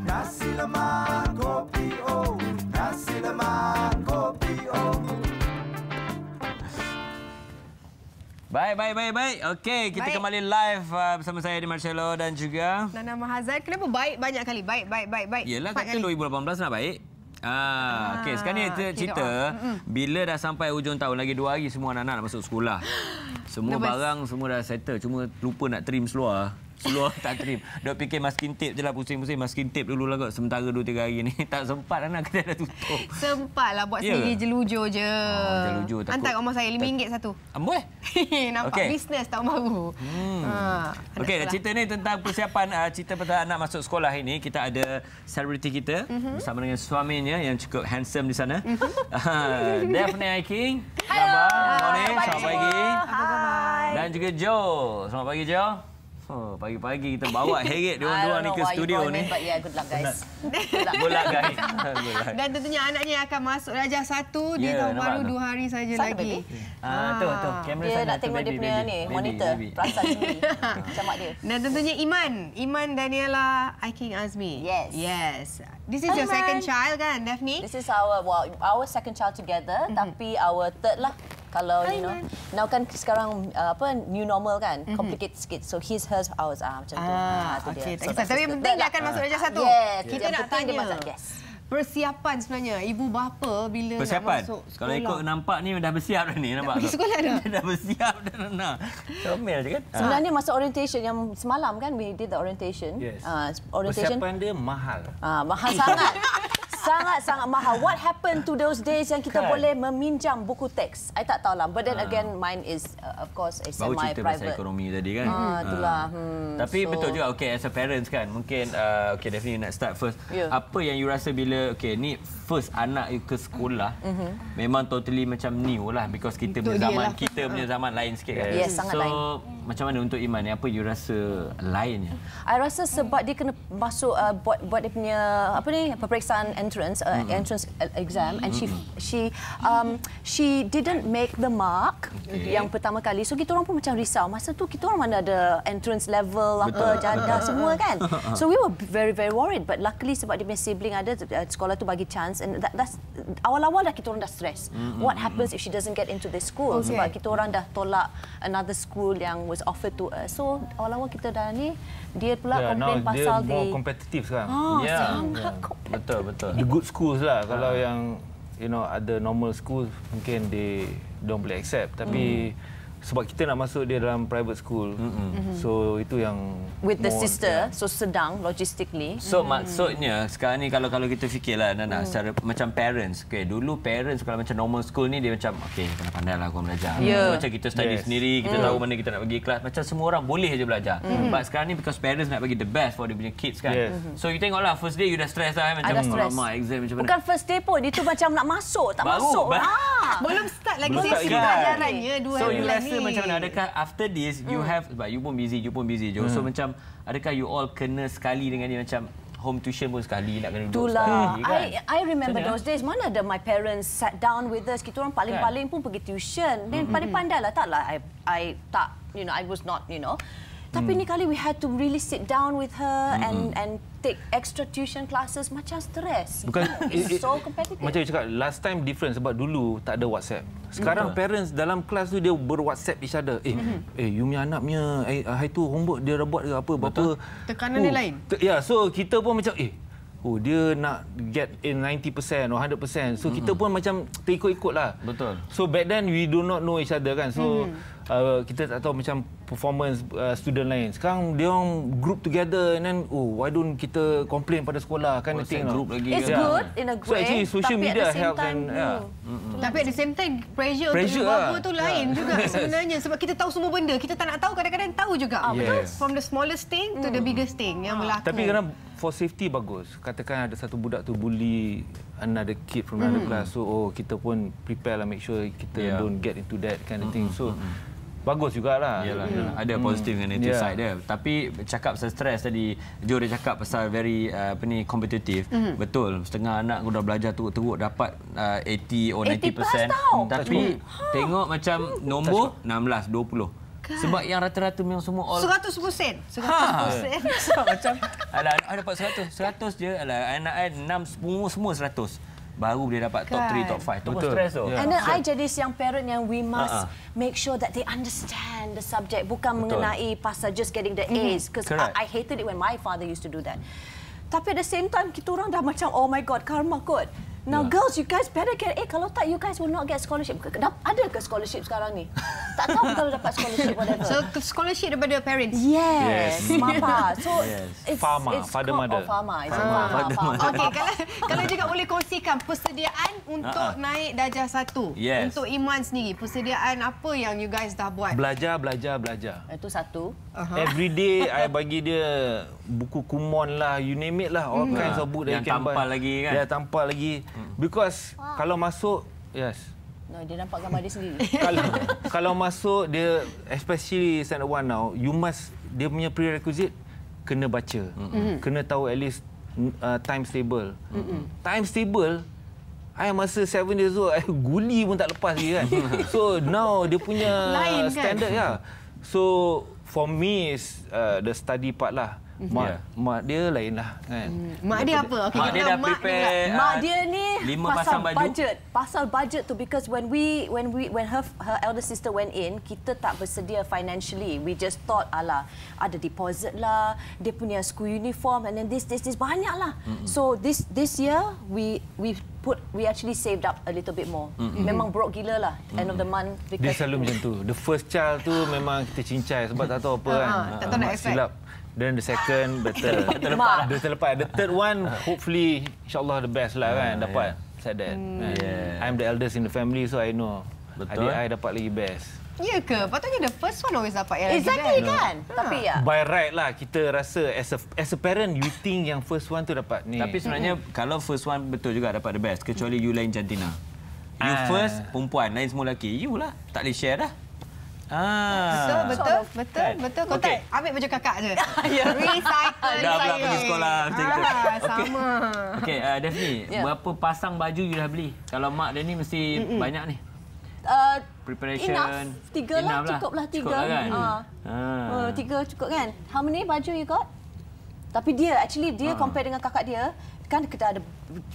Nasi lemak kopi O, nasi lemak kopi O. Baik. Okey, kita kembali live bersama saya di Marcelo dan juga Nana Mahazan. Kenapa baik banyak kali? Baik. Yelah, kata 2018 nak baik. Okey, sekarang ni kita cerita bila dah sampai hujung tahun, lagi 2 hari semua anak-anak nak masuk sekolah. Semua barang semua dah settle, cuma lupa nak trim seluar. Seluar tak trim. Dok fikir masking tape je lah, pusing-pusing masking tape dulu lah kot. Sementara 2-3 hari ni tak sempat anak kita dah tutup. Sempatlah buat sendiri jelujur je. Jelujur takut. Hantar kat rumah saya RM5 satu. Amboi. Nampak bisnes tahun baru. Okey, cerita ni tentang persiapan cerita pasal anak masuk sekolah ini. Kita ada selebriti kita bersama dengan suaminya yang cukup handsome di sana. Daphne Aiking. Khabar. Morning. Selamat pagi. Dan juga Joe. Selamat pagi, Joe. Pagi-pagi kita bawa heret diorang ni ke studio ni. Good luck, guys. Good luck, guys. Dan tentunya anaknya akan masuk Darjah 1 di tahun baru 2 hari saja lagi. Tu. Kamera dia nak tengok dia punya ni, monitor. Perasan sendiri. Macam mak dia. Dan tentunya Iman Daniela Aiking Azmi. Yes. This is your second child kan, Daphne? This is our second child together, tapi our third lah. Kalau now kan sekarang new normal kan, complicated sikit. So hers, ours macam tu. Okey. Tapi yang penting dia akan masuk Darjah 1. Yes. Kita nak tanya. Persiapan sebenarnya ibu bapa bila nak masuk sekolah. Kalau ikut nampak ni dah bersiap dah ni, nampak. Pergi sekolah dah. Dah bersiap dah Nana. Comel je kan. Sebenarnya masa orientation yang semalam kan, we did the orientation. Yes. Orientation. Persiapan dia mahal. Mahal sangat. Sangat mahal. What happened to those days yang kita boleh meminjam buku teks? I tak tahu lah. But then again, mine is of course a semi-private. Baru cerita pasal ekonomi tadi kan. Itulah. Tapi betul juga, okay, as a parents kan, mungkin okay, definitely nak start first. Apa yang you rasa bila ni first anak you ke sekolah, memang totally macam new lah, because kita punya zaman lain sikit kan. Yes, sangat lain. So macam mana untuk Iman ni, apa you rasa lainnya? I rasa sebab dia kena masuk buat dia punya peperiksaan entrance exam, and she didn't make the mark yang pertama kali. So kita orang pun macam risau. Masa tu kita orang mana ada entrance level janda semua kan. So we were very worried, but luckily sebab dia punya sibling ada, sekolah tu bagi chance, and that's awal-awal dah kita orang dah stress. What happens if she doesn't get into this school? Sebab kita orang dah tolak another school yang was was offered to us. So awal-awal kita dah ni, dia pula komplain now pasal dia more kompetitif sekarang. Sangat kompetitif. Betul. The good schools lah. Kalau yang other normal schools mungkin they don't boleh accept. Tapi sebab kita nak masuk dia dalam private school, so itu yang with the sister, so sedang logistically. So maksudnya sekarang ni kalau kita fikirlah Nana secara macam parents, dulu parents kalau macam normal school ni dia macam pandai-pandailah kau belajar. So, macam kita study sendiri, kita tahu mana kita nak pergi kelas, macam semua orang boleh aja belajar. But sekarang ni because parents nak bagi the best for dia punya kids kan. So you tengoklah first day you dah stress lah macam exam macam mana. Bukan first day pun, itu macam nak masuk, tak masuk. Belum start lagi sesi pelajarannya 2 bulan ni. Macam mana, adakah after this you have, sebab you pun busy Jo, so macam adakah you all kena sekali dengan dia macam home tuition pun sekali nak kena duduk sekali kan? I remember those days, mana ada my parents sat down with us, kita orang paling-paling pun pergi tuition. Dan pandai-pandai lah, taklah I tak, I was not, Tapi ni kali we had to really sit down with her and take extra tuition classes, macam stres. Bukan, it's so competitive. Macam you cakap, last time different sebab dulu tak ada WhatsApp. Sekarang parents dalam kelas tu dia ber-WhatsApp each other. You punya anak punya hari tu homework dia buat ke apa? Berapa? Tekanan dia lain. So kita pun macam dia nak get in 90% or 100%. So kita pun macam terikut-ikut lah. Betul. So back then we do not know each other kan. So kita tak tahu macam performance student lain. Sekarang dia orang group together and then why don't kita complain pada sekolah kan, group lagi. It's good in a so way. actually social media helps and Tapi at the same time pressure untuk bawa tu lain juga sebenarnya, sebab kita tahu semua benda. Kita tak nak tahu, kadang-kadang tahu juga. From the smallest thing to the biggest thing yang berlaku. Tapi kadang for safety bagus. Katakan ada satu budak tu bully another kid from another class. So kita pun prepare lah, make sure kita don't get into that kind of thing. So bagus jugalah. Ada positif dengan negative side dia. Tapi cakap pasal stres tadi, Jo dia cakap pasal very kompetitif. Betul. Setengah anak dah belajar teruk-teruk dapat 80 or 90%. Tapi tengok macam nombor 16, 20. Sebab yang rata-rata memang semua all 100%. 100%. Macam ada dapat 100 je. Anak 6 semua 100. Baru dia dapat top 3, top 5. Itu pun stres tu. And then I jadi yang parent yang we must make sure that they understand the subject. Bukan mengenai pasal just getting the A's. Because I hated it when my father used to do that. Tapi at the same time, kita orang dah macam, oh my God, karma kot. Now girls, you guys better get A. Kalau tak, you guys will not get scholarship. Ada ke scholarship sekarang ni? Tak tahu kalau dapat scholarship whatever. So scholarship daripada parents? Yes. Mama. So it's father mother. Farmer. Okey, kalau juga boleh kongsikan persediaan untuk naik darjah 1. Untuk Iman sendiri, persediaan apa yang you guys dah buat? Belajar. Itu satu. Every day I bagi dia buku kumon lah, you name it lah, all kinds of book that you can buy. Yang tampal lagi kan? Ya, tampal lagi. Because kalau masuk, No, dia nampak gambar dia sendiri. Kalau masuk dia, especially standard 1 now, you must, dia punya prerequisite kena baca. Kena tahu at least times table. Times table, I masa 7 years old, I guli pun tak lepas lagi kan. So now dia punya standard So for me is the study part lah. Mak dia lain lah kan. Mak dia apa? Okay, mak dia dah prepare. Mak dia ni 5 pasang baju. Pasal budget tu, because when her elder sister went in, kita tak bersedia financially. We just thought ada deposit lah, dia punya school uniform and then this banyak lah. So this year we actually saved up a little bit more. Memang broke gila lah end of the month. Dia selalu macam tu. The first child tu memang kita cincai sebab tak tahu apa kan. Tak tahu nak silap. Then the second better. Dia terlepas. The third one hopefully insyaAllah the best lah kan. Dapat. Said that. I'm the eldest in the family so I know. Adik I dapat lagi best. Ya ke? Patutnya the first one always dapat yang lagi best. Exactly kan? Tapi by right lah, kita rasa as a parent you think yang first one tu dapat ni. Tapi sebenarnya kalau first one betul juga dapat the best, kecuali you lain jantina. You first perempuan, lain semua lelaki. You lah tak boleh share dah. Betul. Kau tak ambil baju kakak je. Recycle. Dah pula pergi sekolah macam tu. Sama. Okey, Daphne, berapa pasang baju you dah beli? Kalau mak dia ni mesti banyak ni. Preparation. Enough. 3 lah, cukup lah 3. Cukup lah kan? 3 cukup kan? How many baju you got? Tapi dia compare dengan kakak dia, kan kita ada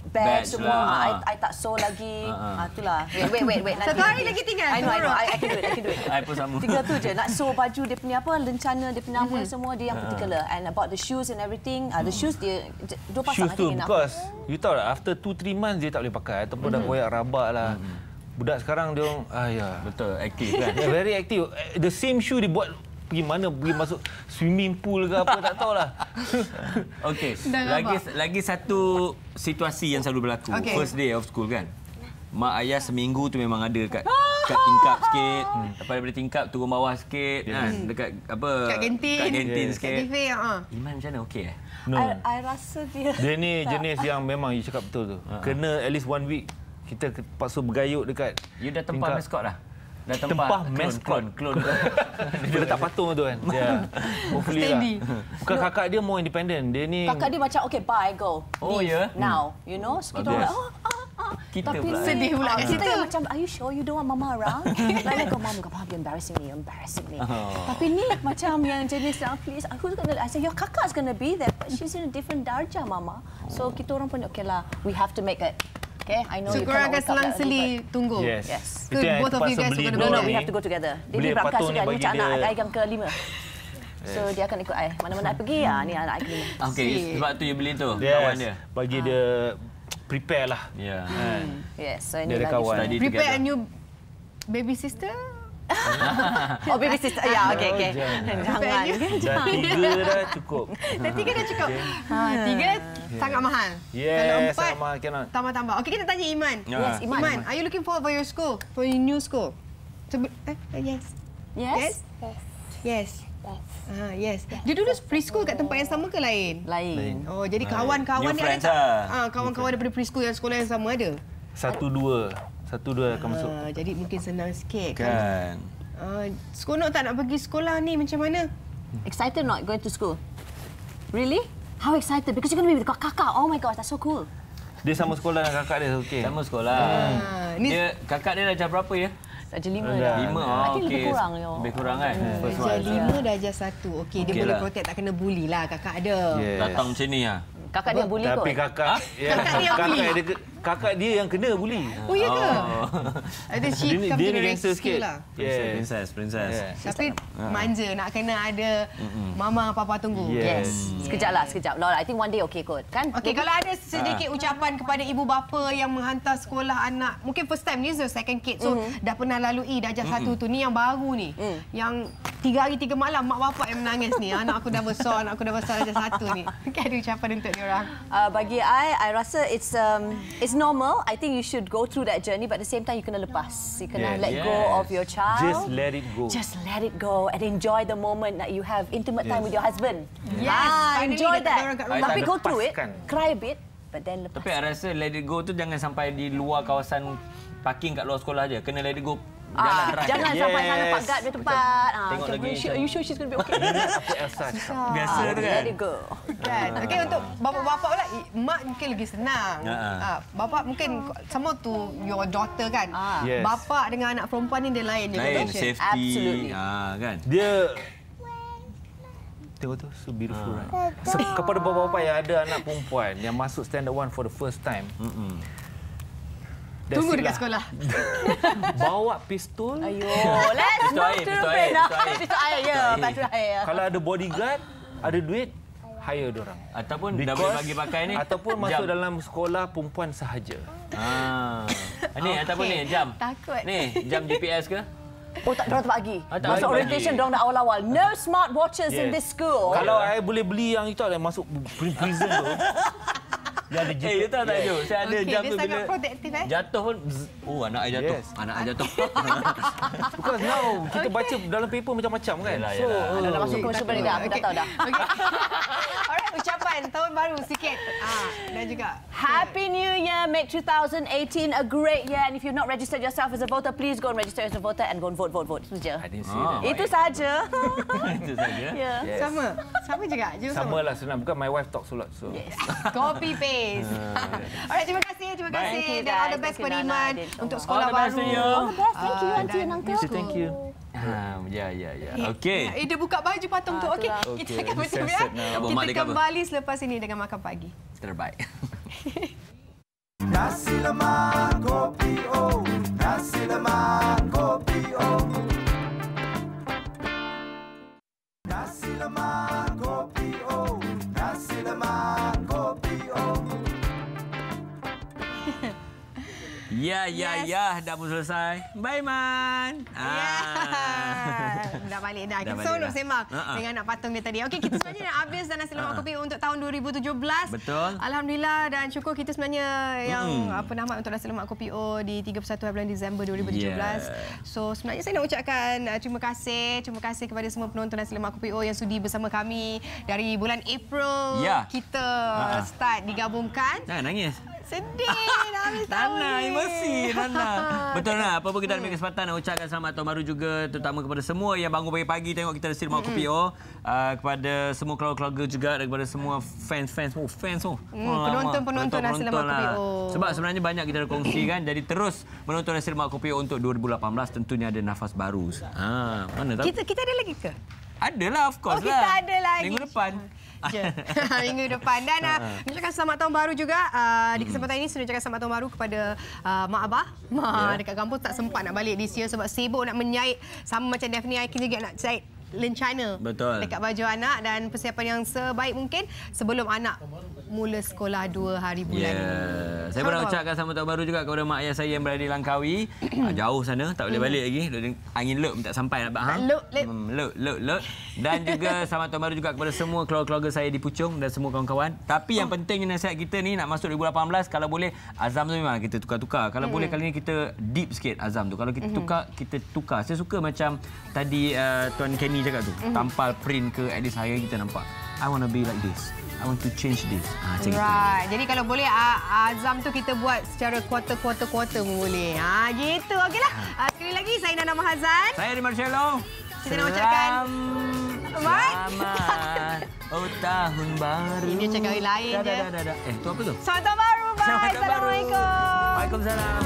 badge semua. Lah. I tak sew lagi. Itulah. Wait. Satu hari lagi tinggal. I know. I can do it. I pun sama. Tinggal tu je. Nak sew baju dia punya apa, lencana dia punya apa semua dia yang particular. And about the shoes and everything, the shoes dia 2 pasang Shoes tu enough. because you tahu tak, after 2-3 months dia tak boleh pakai ataupun dah koyak rabak lah. Budak sekarang dia orang betul aktif kan. Yeah, very active. The same shoe dia buat pergi mana, pergi masuk swimming pool ke apa tak tahulah. Okey. Lagi satu situasi yang selalu berlaku. First day of school kan. Mak ayah seminggu tu memang ada kat tingkap sikit. Lepas daripada tingkap turun bawah sikit kan. Dekat apa? Kat kantin sikit. Kat kafe. Iman macam mana? Okey No. I rasa dia ni jenis yang memang you cakap betul tu. Kena at least 1 week kita terpaksa bergayut dekat. You dah tempah maskot dah? Dah tempah maskot. Klon. Dia letak patung tu kan. Ya. Hopefully lah. Bukan kakak dia more independent. Dia ni kakak dia macam okay bye go. Oh ya. Now, you know, so kita orang kita tapi pula sedih pula kat situ. Macam are you sure you don't want mama around? Like go mom, be embarrassing me. Tapi ni macam yang jenis please who's gonna I say your kakak's gonna be there but she's in a different darjah mama. So kita orang pun okay lah, we have to make it. Okay, I know so you korang akan cannot selang-seli tunggu. Yes. So both of you guys are going to go. No, we have to go together. Dia ni berangkat juga macam anak yang ke-5. So dia akan ikut I. Mana-mana I pergi ni anak I ke-5. Okey, sebab tu you beli tu kawan dia. Bagi dia prepare lah. Ya. Yes, so ini dia ada kawan. Prepare a new baby sister. Oh, baby sister. Ya, okey. Jangan. Dah 3 dah cukup. Dah 3 dah cukup. 3 sangat mahal. Kalau 4 tambah-tambah. Okey, kita tanya Iman. Yes, Iman, are you looking forward for your school? For your new school? Yes. Yes. Yes. Yes. Dia dulu preschool kat tempat yang sama ke lain? Lain. Oh, jadi kawan-kawan dia ada tak? Kawan-kawan daripada preschool yang sekolah yang sama ada? 1-2 akan masuk. Jadi mungkin senang sikit kan. Seronok tak nak pergi sekolah ni macam mana? Excited not going to school? Really? How excited? Because you're going to be with kakak. Oh my gosh, that's so cool. Dia sama sekolah dengan kakak dia, okey. Sama sekolah. Dia kakak dia dah berapa ya? Darjah 5 dah. 5. Okey. Lebih kurang. Lebih kurang kan? Darjah 5, darjah 1. Okey, dia boleh protect, tak kena bully lah kakak dia. Datang macam ni lah. Kakak dia bully kot. Tapi kakak kakak dia yang kena bully. Oh ya ke? Ada dia ni gangster sikit lah. Princess. Tapi manja nak kena ada mama papa tunggu. Yes. Sekejap lah. I think one day okay kot. Kan? Okey, kalau ada sedikit ucapan kepada ibu bapa yang menghantar sekolah anak, mungkin first time ni second kid. So dah pernah lalui darjah 1 tu, ni yang baru ni. Yang 3 hari 3 malam mak bapak yang menangis ni. Anak aku dah besar darjah 1 ni. Mungkin ada ucapan untuk diorang. Bagi I rasa it's normal. I think you should go through that journey, but at the same time you kena lepas. You kena let go of your child. Just let it go. Just let it go and enjoy the moment that you have intimate time with your husband. Yes, enjoy that. Tapi go through it, lepaskan. cry a bit, but then lepas. Tapi I rasa let it go tu jangan sampai di luar kawasan parking kat luar sekolah aja. Kena let it go. Jangan sampai sana Pak Gad dia tempat. Tengok lagi. Are you sure she's going to be okay? Apa Elsa? Biasa tu kan. Let it go. Kan. Okey, untuk bapa-bapa pula, mak mungkin lagi senang. Bapa mungkin sama tu your daughter kan. Yes. Bapa dengan anak perempuan ni dia lain juga. Lain, safety. Absolutely. Kan. Dia tengok tu, so beautiful right. Kepada bapa-bapa yang ada anak perempuan yang masuk standard 1 for the first time. Tunggu dekat sekolah. Bawa pistol. Ayo, let's move to the plan. Pistol air, ya. Pistol air. Kalau ada bodyguard, ada duit, hire diorang. Ataupun dah boleh bagi pakai ni. Ataupun masuk dalam sekolah perempuan sahaja. Ni ataupun ni jam. Takut. Ni jam GPS ke? Oh, tak dorang bagi. Masuk orientation dorang dah awal-awal. No smart watches in this school. Kalau I boleh beli yang itu lah, masuk prison tu. Dia ada GPS. Dia tak tahu. Saya ada jam tu dia sangat bila protektif jatuh pun. Oh, anak I jatuh. Anak I jatuh. Because now kita baca dalam paper macam-macam kan. So, dah masuk commercial break dah. Aku dah tahu dah. Alright, ucapan tahun baru sikit. Dan juga Happy New Year. Make 2018 a great year. And if you've not registered yourself as a voter, please go and register as a voter and go and vote. Itu saja. Itu saja. Itu saja. Sama. Sama juga. Sama lah, senang. Bukan my wife talks a lot. So. Yes. Copy paste. Alright, terima kasih. Dan all the best kepada Iman untuk sekolah baru. All the best. Thank you, Auntie and Uncle. Thank you. Ya. Okey. Dia buka baju patung tu. Okey. Kita akan macam biasa. Kita kembali selepas ini dengan Makan Pagi. Terbaik. Nasi lemak kopi O, nasi lemak kopi O. Nasi lemak kopi O, nasi lemak kopi O. Ya, dah pun selesai. Bye, Man. Dah balik dah. Kita seronok sembang dengan anak patung dia tadi. Okey, kita sebenarnya nak habis dah nasi lemak kopi untuk tahun 2017. Betul. Alhamdulillah dan syukur kita sebenarnya yang penamat untuk nasi lemak kopi O di 31 bulan Disember 2017. So sebenarnya saya nak ucapkan terima kasih kepada semua penonton nasi lemak kopi O yang sudi bersama kami dari bulan April kita start digabungkan. Jangan nangis. Sedih dah habis tahun ni. Emosi Nana. Betul lah. Apa pun kita ambil kesempatan nak ucapkan selamat tahun baru juga, terutama kepada semua yang bangun pagi-pagi tengok kita nasi lemak kopi O. Kepada semua keluarga juga dan kepada semua fans. Penonton nasi lemak kopi O. Sebab sebenarnya banyak kita dah kongsikan, jadi terus menonton nasi lemak kopi O untuk 2018 tentunya ada nafas baru. Mana tahu? Kita ada lagi ke? Adalah, of course lah. Kita ada lagi. Minggu depan. Minggu depan. Dan mengucapkan selamat tahun baru juga. Di kesempatan ini saya ucapkan selamat tahun baru kepada Mak Abah. Dekat kampung tak sempat nak balik this year sebab sibuk nak menyait. Sama macam Daphne Aikin juga nak jahit lencana. Betul. Dekat baju anak dan persiapan yang sebaik mungkin sebelum anak mula sekolah 2 hari bulan ini. Saya pun nak ucapkan selamat tahun baru juga kepada mak ayah saya yang berada di Langkawi. Jauh sana, tak boleh balik lagi. Angin lep tak sampai nak faham. Lep. Dan juga selamat tahun baru juga kepada semua keluarga saya di Puchong dan semua kawan-kawan. Tapi yang pentingnya nasihat kita ni nak masuk 2018, kalau boleh azam tu memang kita tukar-tukar. Kalau boleh kali ni kita deep sikit azam tu. Kalau kita tukar. Saya suka macam tadi Tuan Kenny cakap tu. Tampal print ke at least hari kita nampak. I want to be like this. I want to change this. Right. Jadi kalau boleh azam tu kita buat secara quarter pun boleh. Gitu. Okeylah. Sekali lagi saya Nana Mahazan. Saya Di Marcello. Kita nak ucapkan selamat tahun baru. Ini cakap lain je. Tu apa tu? Selamat tahun baru. Bye. Assalamualaikum. Waalaikumsalam.